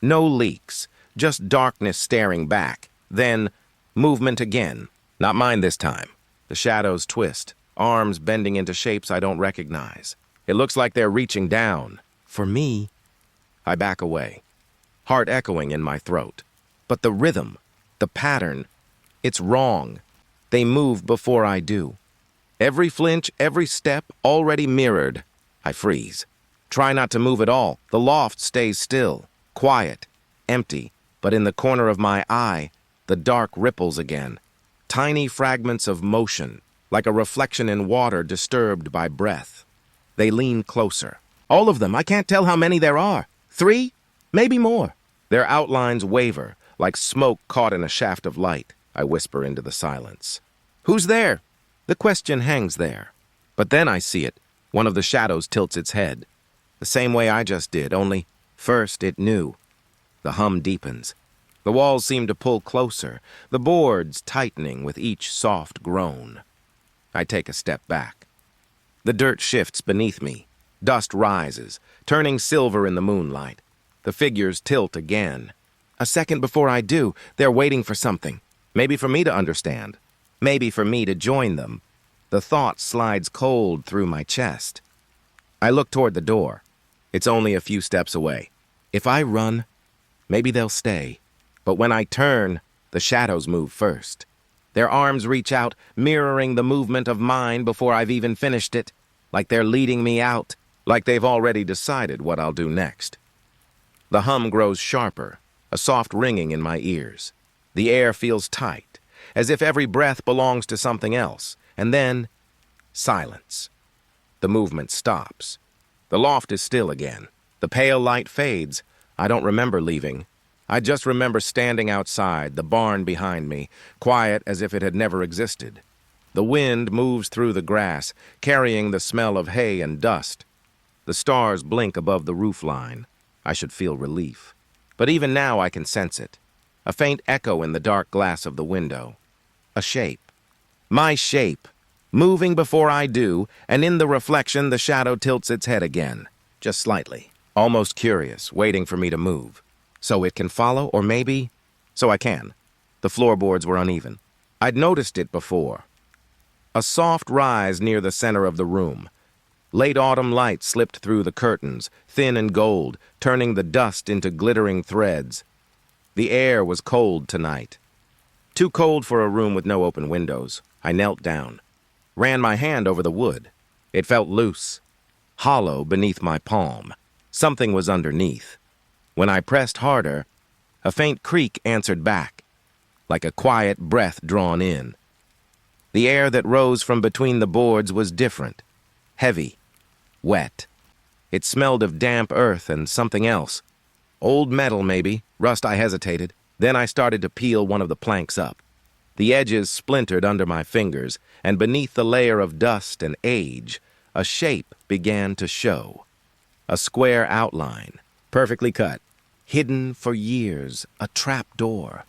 No leaks, just darkness staring back. Then, movement again. Not mine this time. The shadows twist, arms bending into shapes I don't recognize. It looks like they're reaching down. For me, I back away, heart echoing in my throat. But the rhythm, the pattern, it's wrong. They move before I do. Every flinch, every step, already mirrored. I freeze. Try not to move at all. The loft stays still, quiet, empty. But in the corner of my eye, the dark ripples again. Tiny fragments of motion, like a reflection in water disturbed by breath. They lean closer. All of them. I can't tell how many there are. 3? Maybe more. Their outlines waver, like smoke caught in a shaft of light. I whisper into the silence. Who's there? The question hangs there. But then I see it. One of the shadows tilts its head. The same way I just did, only first it knew. The hum deepens. The walls seem to pull closer, the boards tightening with each soft groan. I take a step back. The dirt shifts beneath me. Dust rises, turning silver in the moonlight. The figures tilt again. A second before I do, they're waiting for something. Maybe for me to understand. Maybe for me to join them. The thought slides cold through my chest. I look toward the door. It's only a few steps away. If I run, maybe they'll stay. But when I turn, the shadows move first. Their arms reach out, mirroring the movement of mine before I've even finished it, like they're leading me out, like they've already decided what I'll do next. The hum grows sharper, a soft ringing in my ears. The air feels tight, as if every breath belongs to something else, and then silence. The movement stops. The loft is still again. The pale light fades. I don't remember leaving. I just remember standing outside, the barn behind me, quiet as if it had never existed. The wind moves through the grass, carrying the smell of hay and dust. The stars blink above the roofline. I should feel relief. But even now I can sense it. A faint echo in the dark glass of the window. A shape. My shape. Moving before I do, and in the reflection the shadow tilts its head again. Just slightly. Almost curious, waiting for me to move. So it can follow, or maybe... So I can. The floorboards were uneven. I'd noticed it before. A soft rise near the center of the room. Late autumn light slipped through the curtains, thin and gold, turning the dust into glittering threads. The air was cold tonight. Too cold for a room with no open windows. I knelt down. Ran my hand over the wood. It felt loose. Hollow beneath my palm. Something was underneath. When I pressed harder, a faint creak answered back, like a quiet breath drawn in. The air that rose from between the boards was different, heavy, wet. It smelled of damp earth and something else. Old metal, maybe. Rust. I hesitated. Then I started to peel one of the planks up. The edges splintered under my fingers, and beneath the layer of dust and age, a shape began to show. A square outline, perfectly cut, hidden for years, a trap door.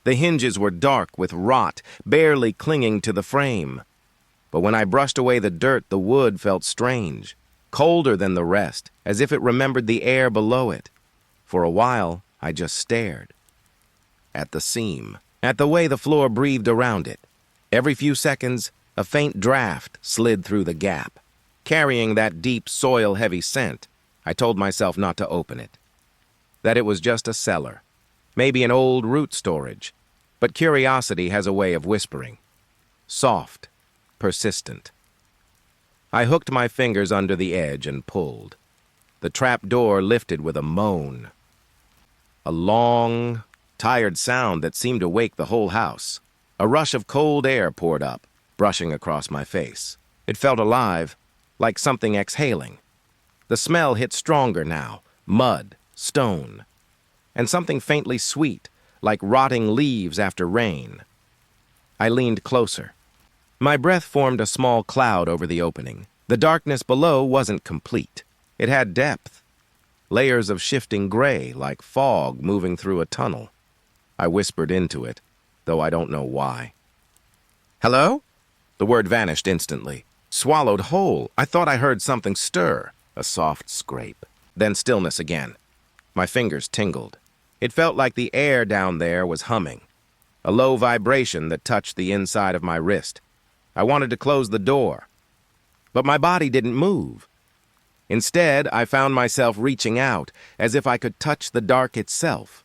The hinges were dark with rot, barely clinging to the frame. But when I brushed away the dirt, the wood felt strange, colder than the rest, as if it remembered the air below it. For a while, I just stared. At the seam, at the way the floor breathed around it. Every few seconds, a faint draft slid through the gap. Carrying that deep, soil-heavy scent, I told myself not to open it. That it was just a cellar, maybe an old root storage. But curiosity has a way of whispering. Soft, persistent. I hooked my fingers under the edge and pulled. The trap door lifted with a moan. A long, tired sound that seemed to wake the whole house. A rush of cold air poured up, brushing across my face. It felt alive, like something exhaling. The smell hit stronger now, mud, stone, and something faintly sweet, like rotting leaves after rain. I leaned closer. My breath formed a small cloud over the opening. The darkness below wasn't complete. It had depth. Layers of shifting gray, like fog moving through a tunnel. I whispered into it, though I don't know why. "Hello?" The word vanished instantly. Swallowed whole. I thought I heard something stir. A soft scrape. Then stillness again. My fingers tingled. It felt like the air down there was humming. A low vibration that touched the inside of my wrist. I wanted to close the door. But my body didn't move. Instead, I found myself reaching out, as if I could touch the dark itself.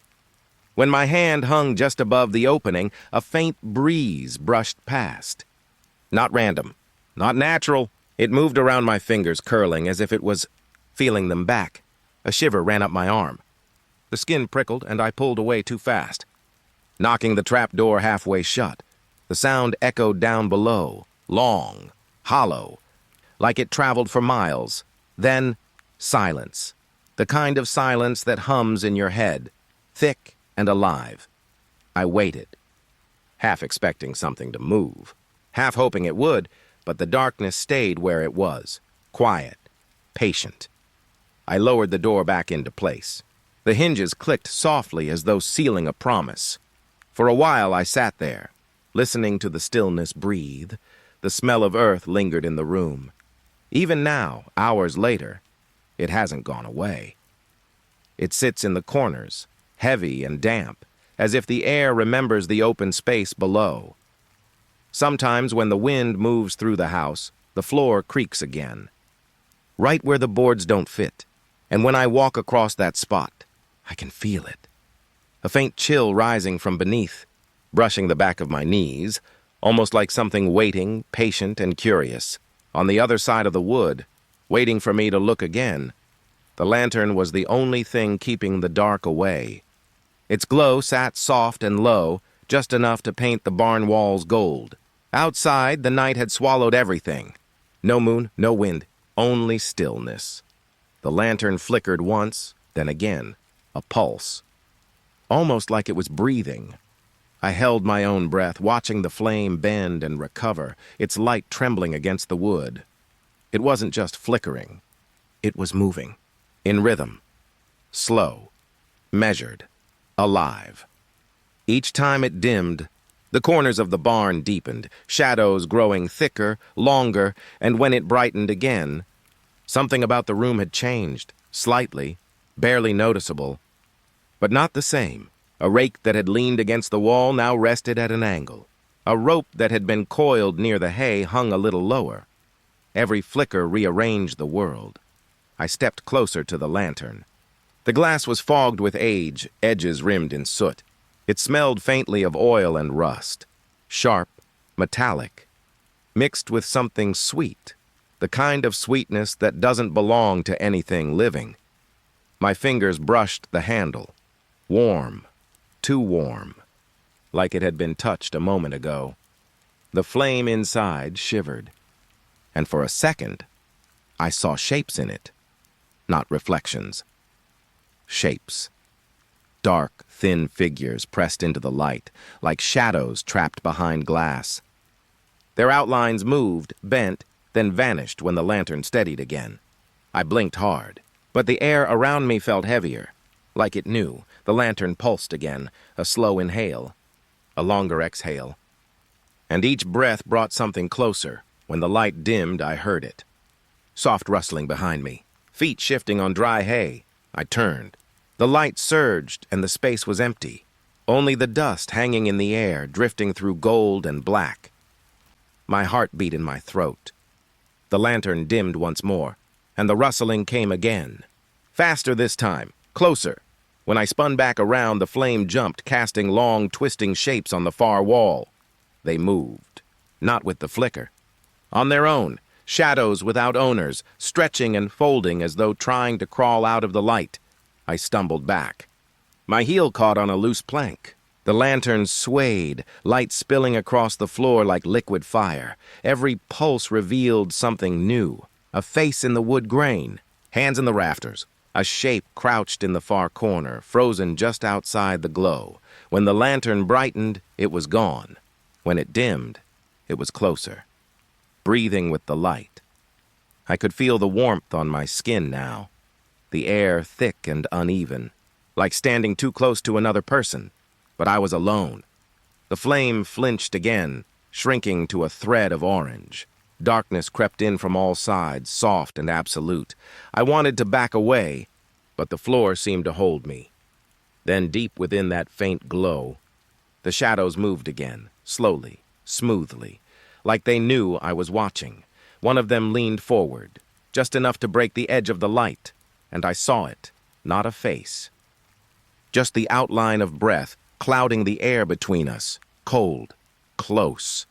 When my hand hung just above the opening, a faint breeze brushed past. Not random. Not natural. It moved around my fingers, curling as if it was feeling them back. A shiver ran up my arm. The skin prickled, and I pulled away too fast, knocking the trap door halfway shut. The sound echoed down below, long, hollow, like it traveled for miles. Then, silence. The kind of silence that hums in your head, thick and alive. I waited, half expecting something to move, half hoping it would, but the darkness stayed where it was, quiet, patient. I lowered the door back into place. The hinges clicked softly as though sealing a promise. For a while I sat there, listening to the stillness breathe. The smell of earth lingered in the room. Even now, hours later, it hasn't gone away. It sits in the corners, heavy and damp, as if the air remembers the open space below. Sometimes when the wind moves through the house, the floor creaks again, right where the boards don't fit. And when I walk across that spot, I can feel it. A faint chill rising from beneath, brushing the back of my knees, almost like something waiting, patient and curious. On the other side of the wood, waiting for me to look again, the lantern was the only thing keeping the dark away. Its glow sat soft and low, just enough to paint the barn walls gold. Outside, the night had swallowed everything. No moon, no wind, only stillness. The lantern flickered once, then again, a pulse. Almost like it was breathing. I held my own breath, watching the flame bend and recover, its light trembling against the wood. It wasn't just flickering. It was moving. In rhythm. Slow. Measured. Alive. Each time it dimmed, the corners of the barn deepened, shadows growing thicker, longer, and when it brightened again, something about the room had changed, slightly, barely noticeable, but not the same. A rake that had leaned against the wall now rested at an angle. A rope that had been coiled near the hay hung a little lower. Every flicker rearranged the world. I stepped closer to the lantern. The glass was fogged with age, edges rimmed in soot. It smelled faintly of oil and rust, sharp, metallic, mixed with something sweet, the kind of sweetness that doesn't belong to anything living. My fingers brushed the handle, warm, too warm, like it had been touched a moment ago. The flame inside shivered, and for a second, I saw shapes in it, not reflections. Shapes. Dark, thin figures pressed into the light, like shadows trapped behind glass. Their outlines moved, bent, then vanished when the lantern steadied again. I blinked hard, but the air around me felt heavier. Like it knew, the lantern pulsed again, a slow inhale, a longer exhale. And each breath brought something closer. When the light dimmed, I heard it. Soft rustling behind me, feet shifting on dry hay. I turned. The light surged, and the space was empty. Only the dust hanging in the air, drifting through gold and black. My heart beat in my throat. The lantern dimmed once more, and the rustling came again. Faster this time, closer. When I spun back around, the flame jumped, casting long, twisting shapes on the far wall. They moved, not with the flicker. On their own, shadows without owners, stretching and folding as though trying to crawl out of the light. I stumbled back. My heel caught on a loose plank. The lantern swayed, light spilling across the floor like liquid fire. Every pulse revealed something new. A face in the wood grain, hands in the rafters. A shape crouched in the far corner, frozen just outside the glow. When the lantern brightened, it was gone. When it dimmed, it was closer, breathing with the light. I could feel the warmth on my skin now, the air thick and uneven, like standing too close to another person. But I was alone. The flame flinched again, shrinking to a thread of orange. Darkness crept in from all sides, soft and absolute. I wanted to back away, but the floor seemed to hold me. Then deep within that faint glow, the shadows moved again, slowly, smoothly, like they knew I was watching. One of them leaned forward, just enough to break the edge of the light, and I saw it, not a face. Just the outline of breath, clouding the air between us, cold, close.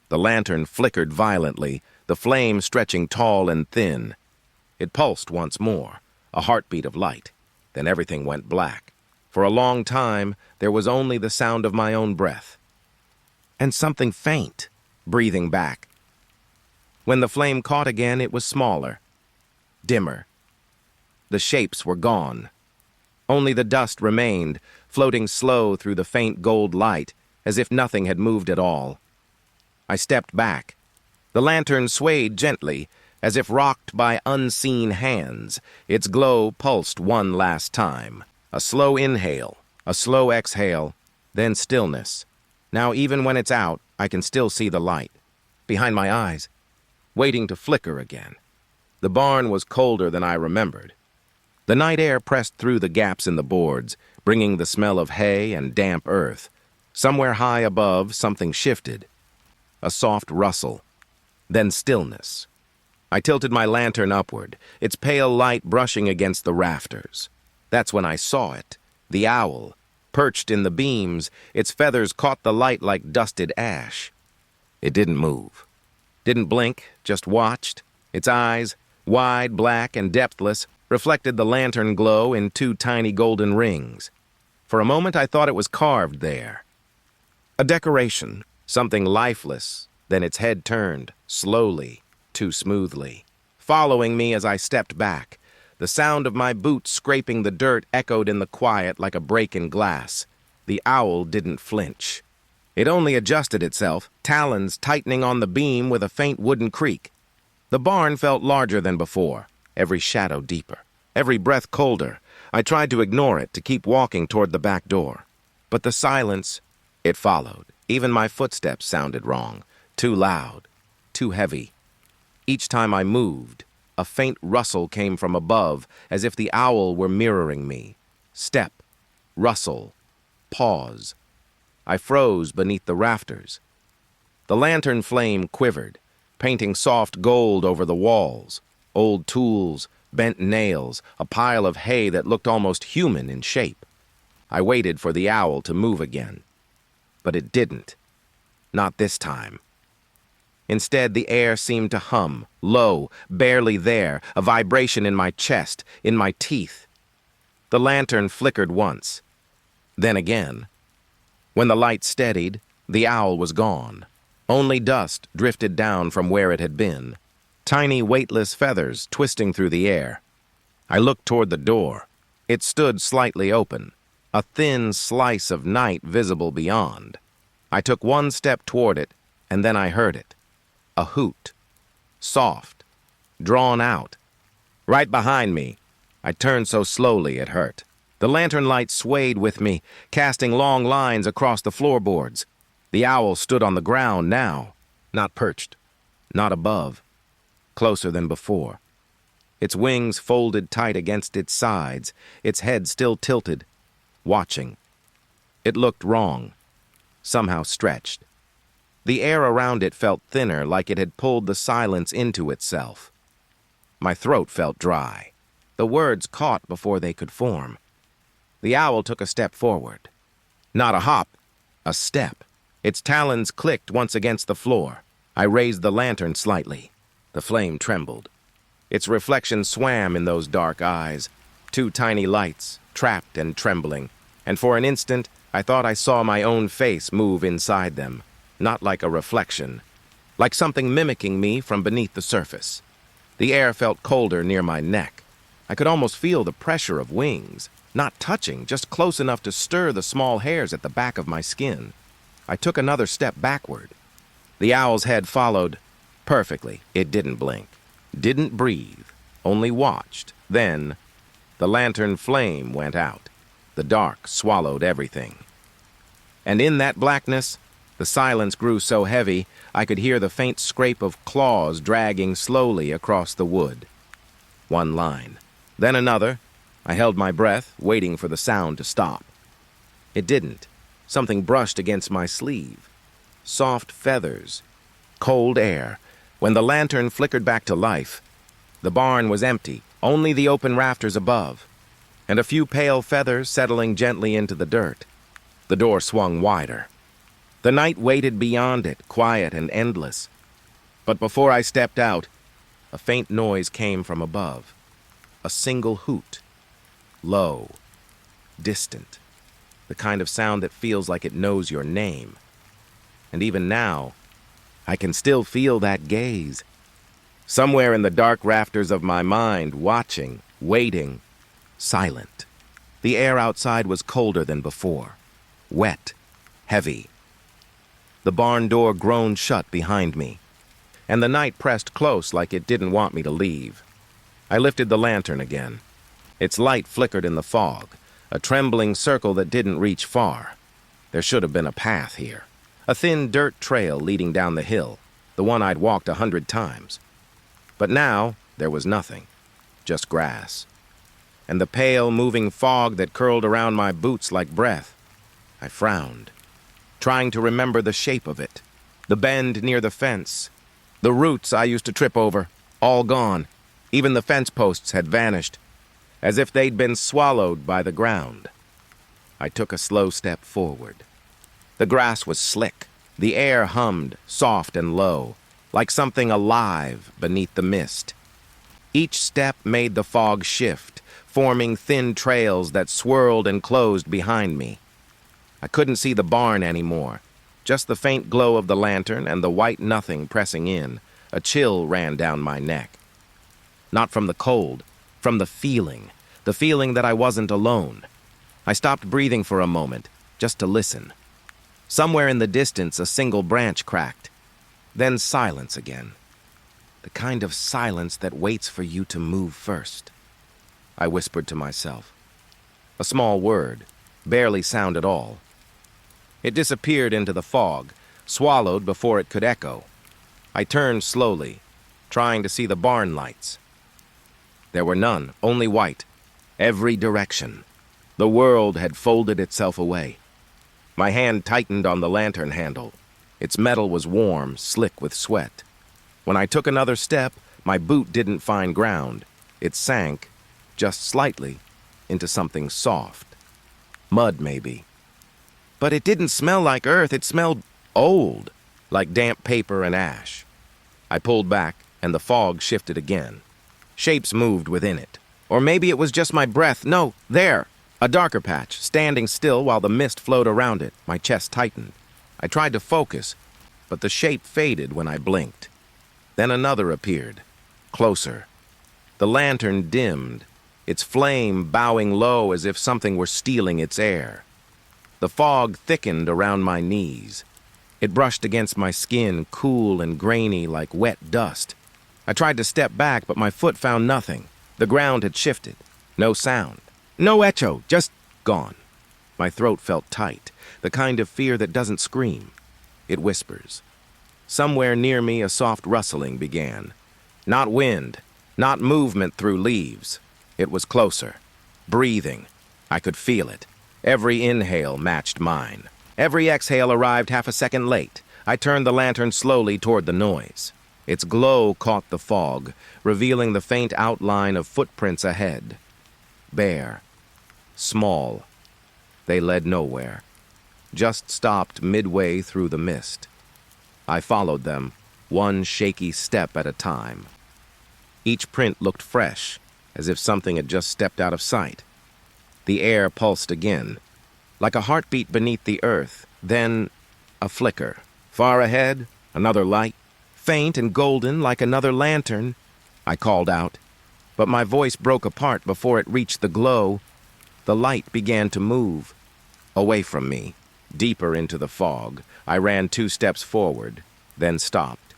The lantern flickered violently, the flame stretching tall and thin. It pulsed once more, a heartbeat of light. Then everything went black. For a long time, there was only the sound of my own breath. And something faint, breathing back. When the flame caught again, it was smaller, dimmer. The shapes were gone. Only the dust remained, floating slow through the faint gold light, as if nothing had moved at all. I stepped back. The lantern swayed gently, as if rocked by unseen hands. Its glow pulsed one last time. A slow inhale, a slow exhale, then stillness. Now even when it's out, I can still see the light. Behind my eyes, waiting to flicker again. The barn was colder than I remembered. The night air pressed through the gaps in the boards, bringing the smell of hay and damp earth. Somewhere high above, something shifted. A soft rustle, then stillness. I tilted my lantern upward, its pale light brushing against the rafters. That's when I saw it, the owl. Perched in the beams, its feathers caught the light like dusted ash. It didn't move. Didn't blink, just watched. Its eyes, wide, black, and depthless, reflected the lantern glow in two tiny golden rings. For a moment I thought it was carved there. A decoration, something lifeless, then its head turned, slowly, too smoothly, following me as I stepped back. The sound of my boots scraping the dirt echoed in the quiet like a break in glass. The owl didn't flinch. It only adjusted itself, talons tightening on the beam with a faint wooden creak. The barn felt larger than before. Every shadow deeper, every breath colder. I tried to ignore it, to keep walking toward the back door. But the silence, it followed. Even my footsteps sounded wrong, too loud, too heavy. Each time I moved, a faint rustle came from above, as if the owl were mirroring me. Step, rustle, pause. I froze beneath the rafters. The lantern flame quivered, painting soft gold over the walls. Old tools, bent nails, a pile of hay that looked almost human in shape. I waited for the owl to move again. But it didn't. Not this time. Instead, the air seemed to hum, low, barely there, a vibration in my chest, in my teeth. The lantern flickered once. Then again. When the light steadied, the owl was gone. Only dust drifted down from where it had been. Tiny, weightless feathers twisting through the air. I looked toward the door. It stood slightly open, a thin slice of night visible beyond. I took one step toward it, and then I heard it. A hoot. Soft. Drawn out. Right behind me. I turned so slowly it hurt. The lantern light swayed with me, casting long lines across the floorboards. The owl stood on the ground now, not perched, not above. Closer than before. Its wings folded tight against its sides, its head still tilted, watching. It looked wrong, somehow stretched. The air around it felt thinner, like it had pulled the silence into itself. My throat felt dry. The words caught before they could form. The owl took a step forward. Not a hop, a step. Its talons clicked once against the floor. I raised the lantern slightly. The flame trembled. Its reflection swam in those dark eyes, two tiny lights, trapped and trembling, and for an instant I thought I saw my own face move inside them, not like a reflection, like something mimicking me from beneath the surface. The air felt colder near my neck. I could almost feel the pressure of wings, not touching, just close enough to stir the small hairs at the back of my skin. I took another step backward. The owl's head followed perfectly. It didn't blink, didn't breathe, only watched. Then, the lantern flame went out. The dark swallowed everything. And in that blackness, the silence grew so heavy, I could hear the faint scrape of claws dragging slowly across the wood. One line, then another. I held my breath, waiting for the sound to stop. It didn't. Something brushed against my sleeve. Soft feathers, cold air. When the lantern flickered back to life, the barn was empty, only the open rafters above, and a few pale feathers settling gently into the dirt. The door swung wider. The night waited beyond it, quiet and endless. But before I stepped out, a faint noise came from above. A single hoot. Low, distant. The kind of sound that feels like it knows your name. And even now, I can still feel that gaze. Somewhere in the dark rafters of my mind, watching, waiting, silent. The air outside was colder than before. Wet, heavy. The barn door groaned shut behind me, and the night pressed close like it didn't want me to leave. I lifted the lantern again. Its light flickered in the fog, a trembling circle that didn't reach far. There should have been a path here, a thin dirt trail leading down the hill, the one I'd walked 100 times. But now there was nothing, just grass, and the pale, moving fog that curled around my boots like breath. I frowned, trying to remember the shape of it, the bend near the fence, the roots I used to trip over, all gone. Even the fence posts had vanished, as if they'd been swallowed by the ground. I took a slow step forward. The grass was slick. The air hummed, soft and low, like something alive beneath the mist. Each step made the fog shift, forming thin trails that swirled and closed behind me. I couldn't see the barn anymore, just the faint glow of the lantern and the white nothing pressing in. A chill ran down my neck. Not from the cold, from the feeling that I wasn't alone. I stopped breathing for a moment, just to listen. Somewhere in the distance, a single branch cracked. Then silence again. The kind of silence that waits for you to move first. I whispered to myself. A small word, barely sound at all. It disappeared into the fog, swallowed before it could echo. I turned slowly, trying to see the barn lights. There were none, only white. Every direction. The world had folded itself away. My hand tightened on the lantern handle. Its metal was warm, slick with sweat. When I took another step, my boot didn't find ground. It sank, just slightly, into something soft. Mud, maybe. But it didn't smell like earth. It smelled old, like damp paper and ash. I pulled back, and the fog shifted again. Shapes moved within it. Or maybe it was just my breath. No, there! A darker patch, standing still while the mist flowed around it. My chest tightened. I tried to focus, but the shape faded when I blinked. Then another appeared, closer. The lantern dimmed, its flame bowing low as if something were stealing its air. The fog thickened around my knees. It brushed against my skin, cool and grainy like wet dust. I tried to step back, but my foot found nothing. The ground had shifted. No sound. No echo, just gone. My throat felt tight, the kind of fear that doesn't scream. It whispers. Somewhere near me, a soft rustling began. Not wind, not movement through leaves. It was closer. Breathing. I could feel it. Every inhale matched mine. Every exhale arrived half a second late. I turned the lantern slowly toward the noise. Its glow caught the fog, revealing the faint outline of footprints ahead. Bare. Small. They led nowhere. Just stopped midway through the mist. I followed them, one shaky step at a time. Each print looked fresh, as if something had just stepped out of sight. The air pulsed again, like a heartbeat beneath the earth, then a flicker. Far ahead, another light, faint and golden like another lantern. I called out, but my voice broke apart before it reached the glow. The light began to move, away from me, deeper into the fog. I ran 2 steps forward, then stopped.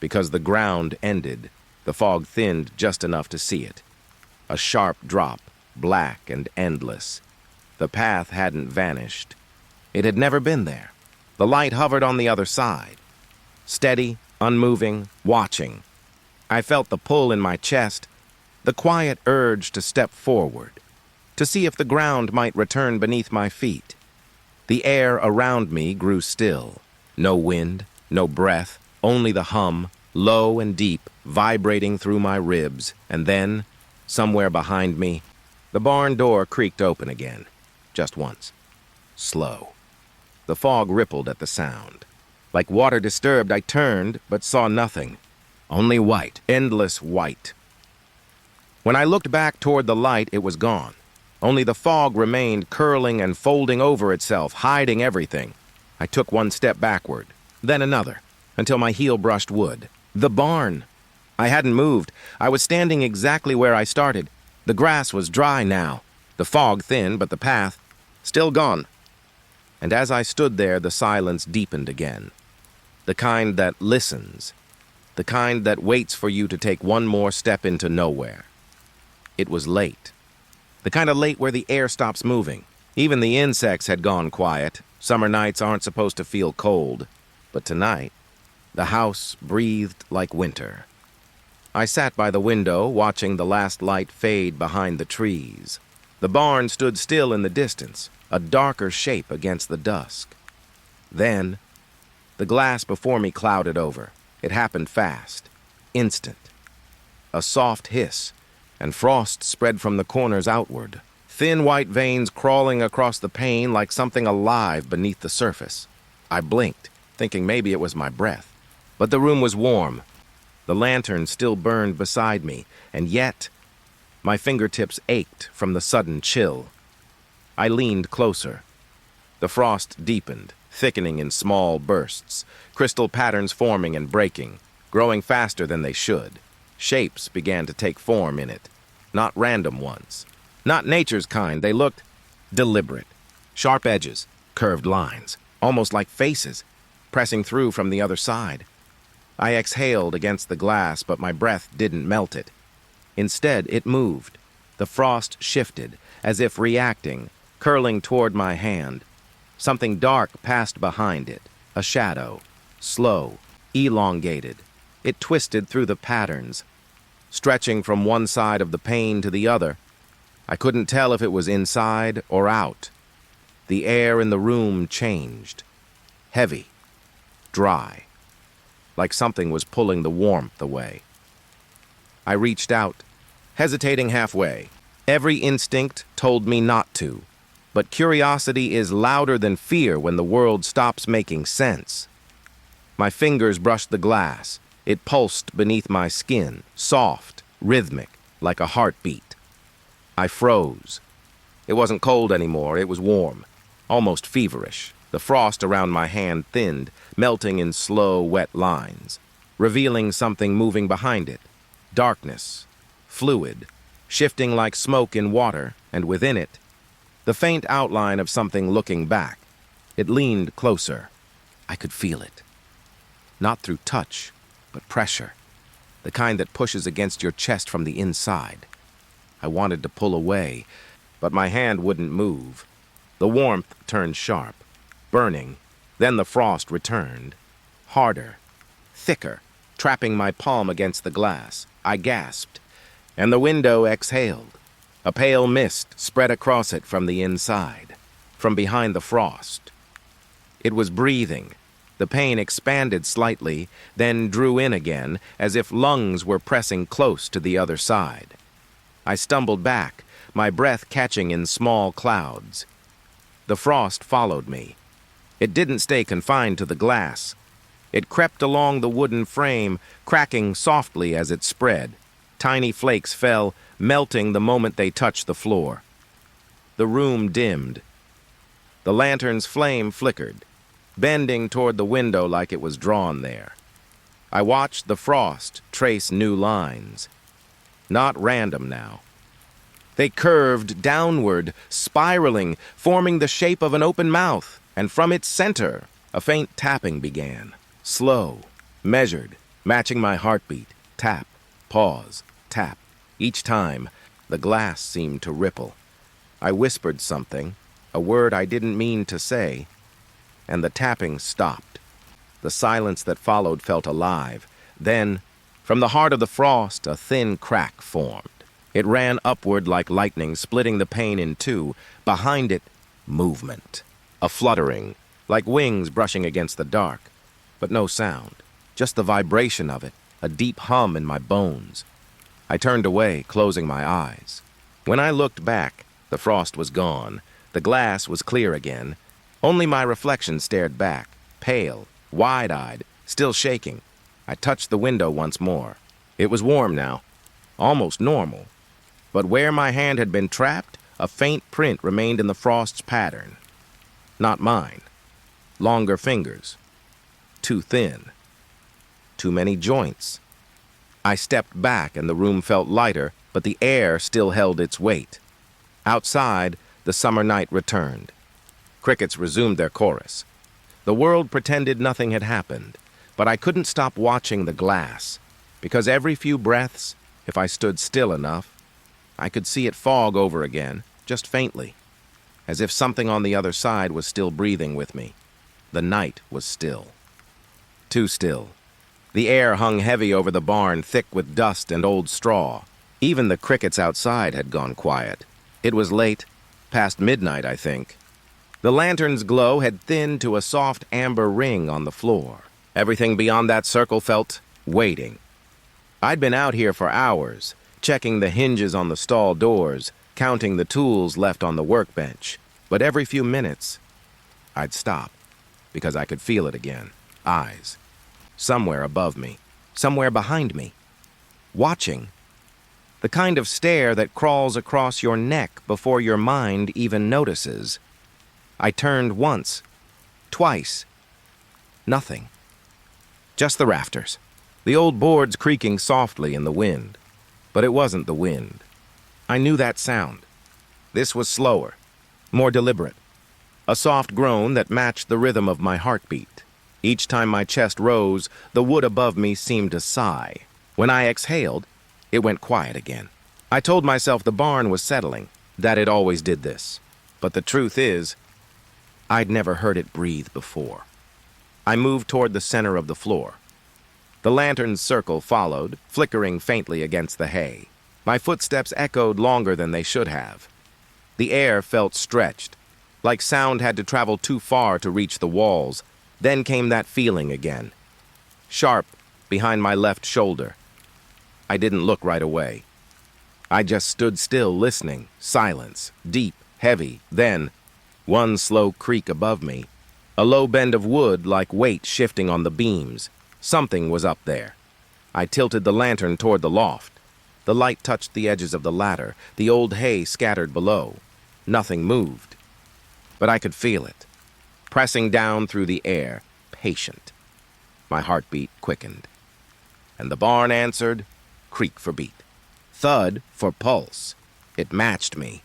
Because the ground ended, the fog thinned just enough to see it. A sharp drop, black and endless. The path hadn't vanished. It had never been there. The light hovered on the other side. Steady, unmoving, watching. I felt the pull in my chest, the quiet urge to step forward, to see if the ground might return beneath my feet. The air around me grew still. No wind, no breath, only the hum, low and deep, vibrating through my ribs. And then, somewhere behind me, the barn door creaked open again, just once. Slow. The fog rippled at the sound. Like water disturbed, I turned, but saw nothing. Only white, endless white. When I looked back toward the light, it was gone. Only the fog remained, curling and folding over itself, hiding everything. I took 1 step backward, then another, until my heel brushed wood. The barn! I hadn't moved. I was standing exactly where I started. The grass was dry now, the fog thin, but the path still gone. And as I stood there, the silence deepened again. The kind that listens. The kind that waits for you to take 1 more step into nowhere. It was late. The kind of late where the air stops moving. Even the insects had gone quiet. Summer nights aren't supposed to feel cold. But tonight, the house breathed like winter. I sat by the window, watching the last light fade behind the trees. The barn stood still in the distance, a darker shape against the dusk. Then, the glass before me clouded over. It happened fast, instant. A soft hiss, and frost spread from the corners outward, thin white veins crawling across the pane like something alive beneath the surface. I blinked, thinking maybe it was my breath. But the room was warm. The lantern still burned beside me, and yet my fingertips ached from the sudden chill. I leaned closer. The frost deepened, thickening in small bursts, crystal patterns forming and breaking, growing faster than they should. Shapes began to take form in it, not random ones. Not nature's kind, they looked deliberate. Sharp edges, curved lines, almost like faces, pressing through from the other side. I exhaled against the glass, but my breath didn't melt it. Instead, it moved. The frost shifted, as if reacting, curling toward my hand. Something dark passed behind it, a shadow, slow, elongated. It twisted through the patterns, stretching from one side of the pane to the other. I couldn't tell if it was inside or out. The air in the room changed. Heavy, dry, like something was pulling the warmth away. I reached out, hesitating halfway. Every instinct told me not to, but curiosity is louder than fear when the world stops making sense. My fingers brushed the glass. It pulsed beneath my skin, soft, rhythmic, like a heartbeat. I froze. It wasn't cold anymore, it was warm, almost feverish. The frost around my hand thinned, melting in slow, wet lines, revealing something moving behind it. Darkness, fluid, shifting like smoke in water, and within it, the faint outline of something looking back. It leaned closer. I could feel it. Not through touch, but pressure, the kind that pushes against your chest from the inside. I wanted to pull away, but my hand wouldn't move. The warmth turned sharp, burning. Then the frost returned, harder, thicker, trapping my palm against the glass. I gasped, and the window exhaled. A pale mist spread across it from the inside, from behind the frost. It was breathing, The pain expanded slightly, then drew in again, as if lungs were pressing close to the other side. I stumbled back, my breath catching in small clouds. The frost followed me. It didn't stay confined to the glass. It crept along the wooden frame, cracking softly as it spread. Tiny flakes fell, melting the moment they touched the floor. The room dimmed. The lantern's flame flickered, bending toward the window like it was drawn there. I watched the frost trace new lines. Not random now. They curved downward, spiraling, forming the shape of an open mouth, and from its center, a faint tapping began. Slow, measured, matching my heartbeat. Tap, pause, tap. Each time, the glass seemed to ripple. I whispered something, a word I didn't mean to say, and the tapping stopped. The silence that followed felt alive. Then, from the heart of the frost, a thin crack formed. It ran upward like lightning, splitting the pane in two. Behind it, movement. A fluttering, like wings brushing against the dark. But no sound, just the vibration of it, a deep hum in my bones. I turned away, closing my eyes. When I looked back, the frost was gone. The glass was clear again. Only my reflection stared back, pale, wide-eyed, still shaking. I touched the window once more. It was warm now, almost normal. But where my hand had been trapped, a faint print remained in the frost's pattern. Not mine. Longer fingers. Too thin. Too many joints. I stepped back and the room felt lighter, but the air still held its weight. Outside, the summer night returned. Crickets resumed their chorus. The world pretended nothing had happened, but I couldn't stop watching the glass, because every few breaths, if I stood still enough, I could see it fog over again, just faintly, as if something on the other side was still breathing with me. The night was still. Too still. The air hung heavy over the barn, thick with dust and old straw. Even the crickets outside had gone quiet. It was late, past midnight, I think. The lantern's glow had thinned to a soft amber ring on the floor. Everything beyond that circle felt waiting. I'd been out here for hours, checking the hinges on the stall doors, counting the tools left on the workbench. But every few minutes, I'd stop, because I could feel it again. Eyes. Somewhere above me. Somewhere behind me. Watching. The kind of stare that crawls across your neck before your mind even notices. I turned once. Twice. Nothing. Just the rafters. The old boards creaking softly in the wind. But it wasn't the wind. I knew that sound. This was slower, more deliberate. A soft groan that matched the rhythm of my heartbeat. Each time my chest rose, the wood above me seemed to sigh. When I exhaled, it went quiet again. I told myself the barn was settling, that it always did this. But the truth is, I'd never heard it breathe before. I moved toward the center of the floor. The lantern's circle followed, flickering faintly against the hay. My footsteps echoed longer than they should have. The air felt stretched, like sound had to travel too far to reach the walls. Then came that feeling again. Sharp, behind my left shoulder. I didn't look right away. I just stood still, listening. Silence, deep, heavy. Then, one slow creak above me. A low bend of wood like weight shifting on the beams. Something was up there. I tilted the lantern toward the loft. The light touched the edges of the ladder, the old hay scattered below. Nothing moved. But I could feel it, pressing down through the air, patient. My heartbeat quickened. And the barn answered, creak for beat, thud for pulse. It matched me.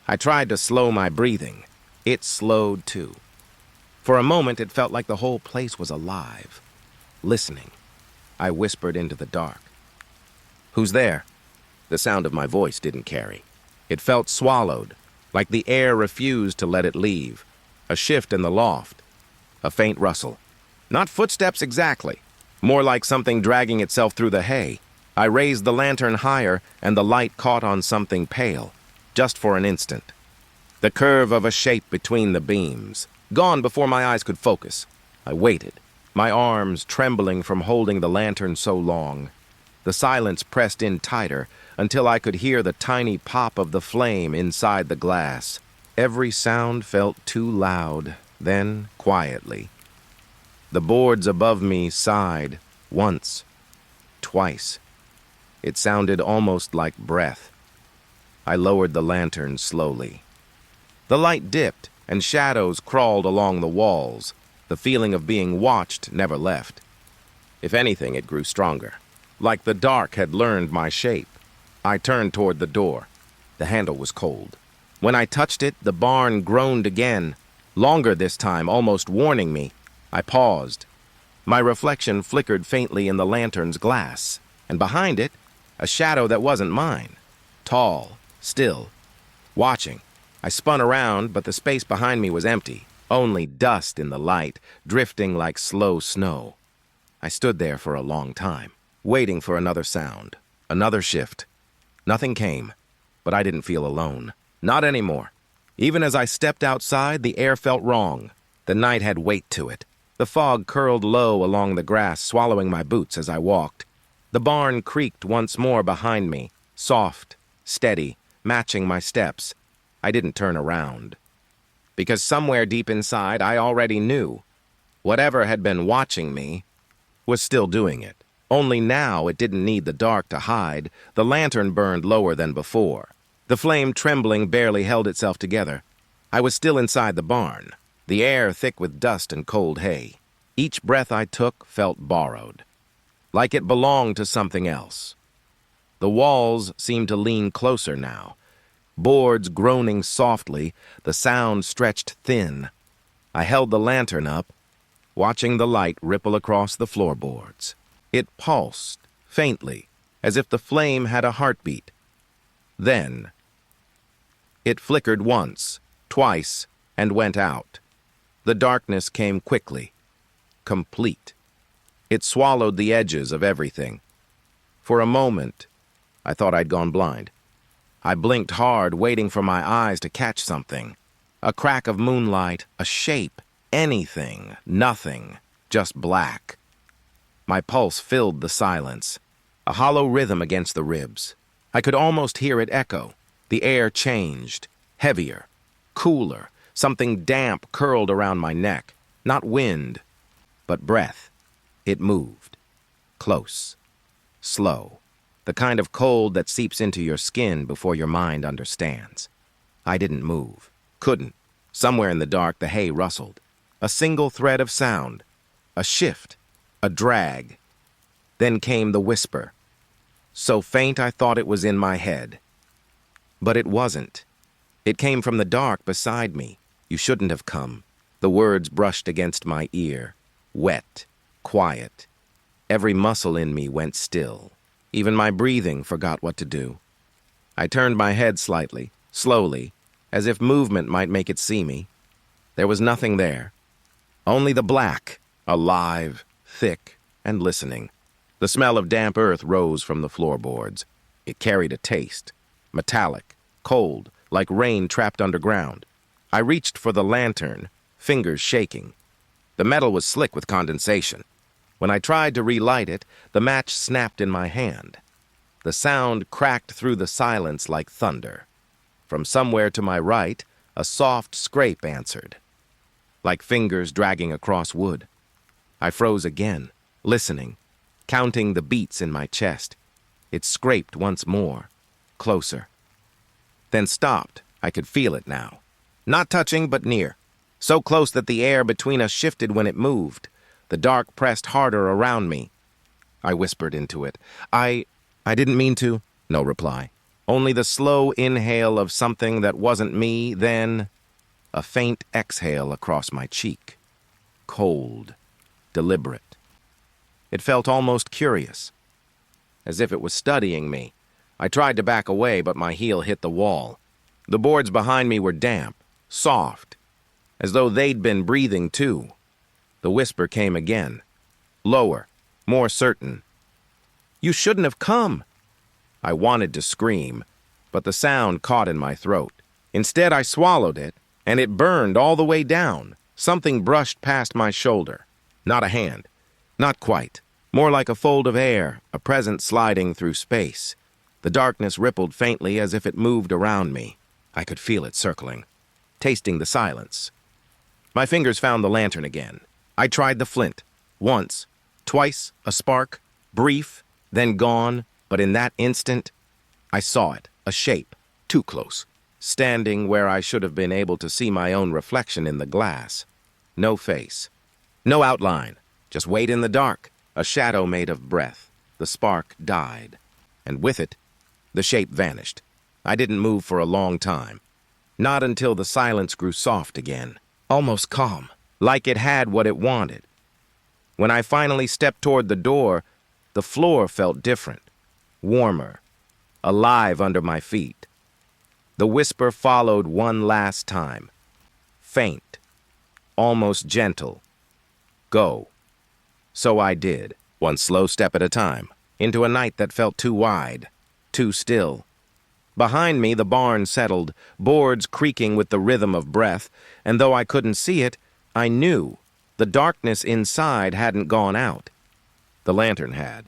I tried to slow my breathing. It slowed too. For a moment, it felt like the whole place was alive. Listening, I whispered into the dark. "Who's there?" The sound of my voice didn't carry. It felt swallowed, like the air refused to let it leave. A shift in the loft. A faint rustle. Not footsteps exactly. More like something dragging itself through the hay. I raised the lantern higher, and the light caught on something pale, just for an instant. The curve of a shape between the beams. Gone before my eyes could focus. I waited. my arms trembling from holding the lantern so long. The silence pressed in tighter until I could hear the tiny pop of the flame inside the glass. Every sound felt too loud, then quietly. The boards above me sighed, once, twice. It sounded almost like breath. I lowered the lantern slowly. The light dipped, and shadows crawled along the walls. The feeling of being watched never left. If anything, it grew stronger, like the dark had learned my shape. I turned toward the door. The handle was cold. When I touched it, the barn groaned again, longer this time, almost warning me. I paused. My reflection flickered faintly in the lantern's glass, and behind it, a shadow that wasn't mine. Tall, still, watching. I spun around, but the space behind me was empty, only dust in the light, drifting like slow snow. I stood there for a long time, waiting for another sound, another shift. Nothing came, but I didn't feel alone. Not anymore. Even as I stepped outside, the air felt wrong. The night had weight to it. The fog curled low along the grass, swallowing my boots as I walked. The barn creaked once more behind me, soft, steady, matching my steps. I didn't turn around. Because somewhere deep inside, I already knew. Whatever had been watching me was still doing it. Only now it didn't need the dark to hide. The lantern burned lower than before. The flame, trembling, barely held itself together. I was still inside the barn, the air thick with dust and cold hay. Each breath I took felt borrowed, like it belonged to something else. The walls seemed to lean closer now, boards groaning softly, the sound stretched thin. I held the lantern up, watching the light ripple across the floorboards. It pulsed, faintly, as if the flame had a heartbeat. Then, it flickered once, twice, and went out. The darkness came quickly, complete. It swallowed the edges of everything. For a moment, I thought I'd gone blind. I blinked hard, waiting for my eyes to catch something. A crack of moonlight, a shape, anything, nothing, just black. My pulse filled the silence, a hollow rhythm against the ribs. I could almost hear it echo. The air changed, heavier, cooler. Something damp curled around my neck. Not wind, but breath. It moved. Close. Slow. The kind of cold that seeps into your skin before your mind understands. I didn't move. Couldn't. Somewhere in the dark, the hay rustled. A single thread of sound. A shift. A drag. Then came the whisper. So faint I thought it was in my head. But it wasn't. It came from the dark beside me. You shouldn't have come. The words brushed against my ear. Wet. Quiet. Every muscle in me went still. Even my breathing forgot what to do. I turned my head slightly, slowly, as if movement might make it see me. There was nothing there. Only the black, alive, thick, and listening. The smell of damp earth rose from the floorboards. It carried a taste. Metallic, cold, like rain trapped underground. I reached for the lantern, fingers shaking. The metal was slick with condensation. When I tried to relight it, the match snapped in my hand. The sound cracked through the silence like thunder. From somewhere to my right, a soft scrape answered, like fingers dragging across wood. I froze again, listening, counting the beats in my chest. It scraped once more, closer. Then stopped. I could feel it now. Not touching, but near. So close that the air between us shifted when it moved. The dark pressed harder around me. I whispered into it. I didn't mean to. No reply. Only the slow inhale of something that wasn't me, then a faint exhale across my cheek. Cold, deliberate. It felt almost curious, as if it was studying me. I tried to back away, but my heel hit the wall. The boards behind me were damp, soft, as though they'd been breathing too. The whisper came again, lower, more certain. You shouldn't have come. I wanted to scream, but the sound caught in my throat. Instead, I swallowed it, and it burned all the way down. Something brushed past my shoulder. Not a hand. Not quite. More like a fold of air, a presence sliding through space. The darkness rippled faintly as if it moved around me. I could feel it circling, tasting the silence. My fingers found the lantern again. I tried the flint. Once, twice, a spark, brief, then gone, but in that instant, I saw it, a shape, too close, standing where I should have been able to see my own reflection in the glass. No face, no outline, just weight in the dark, a shadow made of breath. The spark died, and with it, the shape vanished. I didn't move for a long time, not until the silence grew soft again, almost calm, like it had what it wanted. When I finally stepped toward the door, the floor felt different, warmer, alive under my feet. The whisper followed one last time, faint, almost gentle. Go. So I did, one slow step at a time, into a night that felt too wide, too still. Behind me, the barn settled, boards creaking with the rhythm of breath, and though I couldn't see it, I knew the darkness inside hadn't gone out. The lantern had.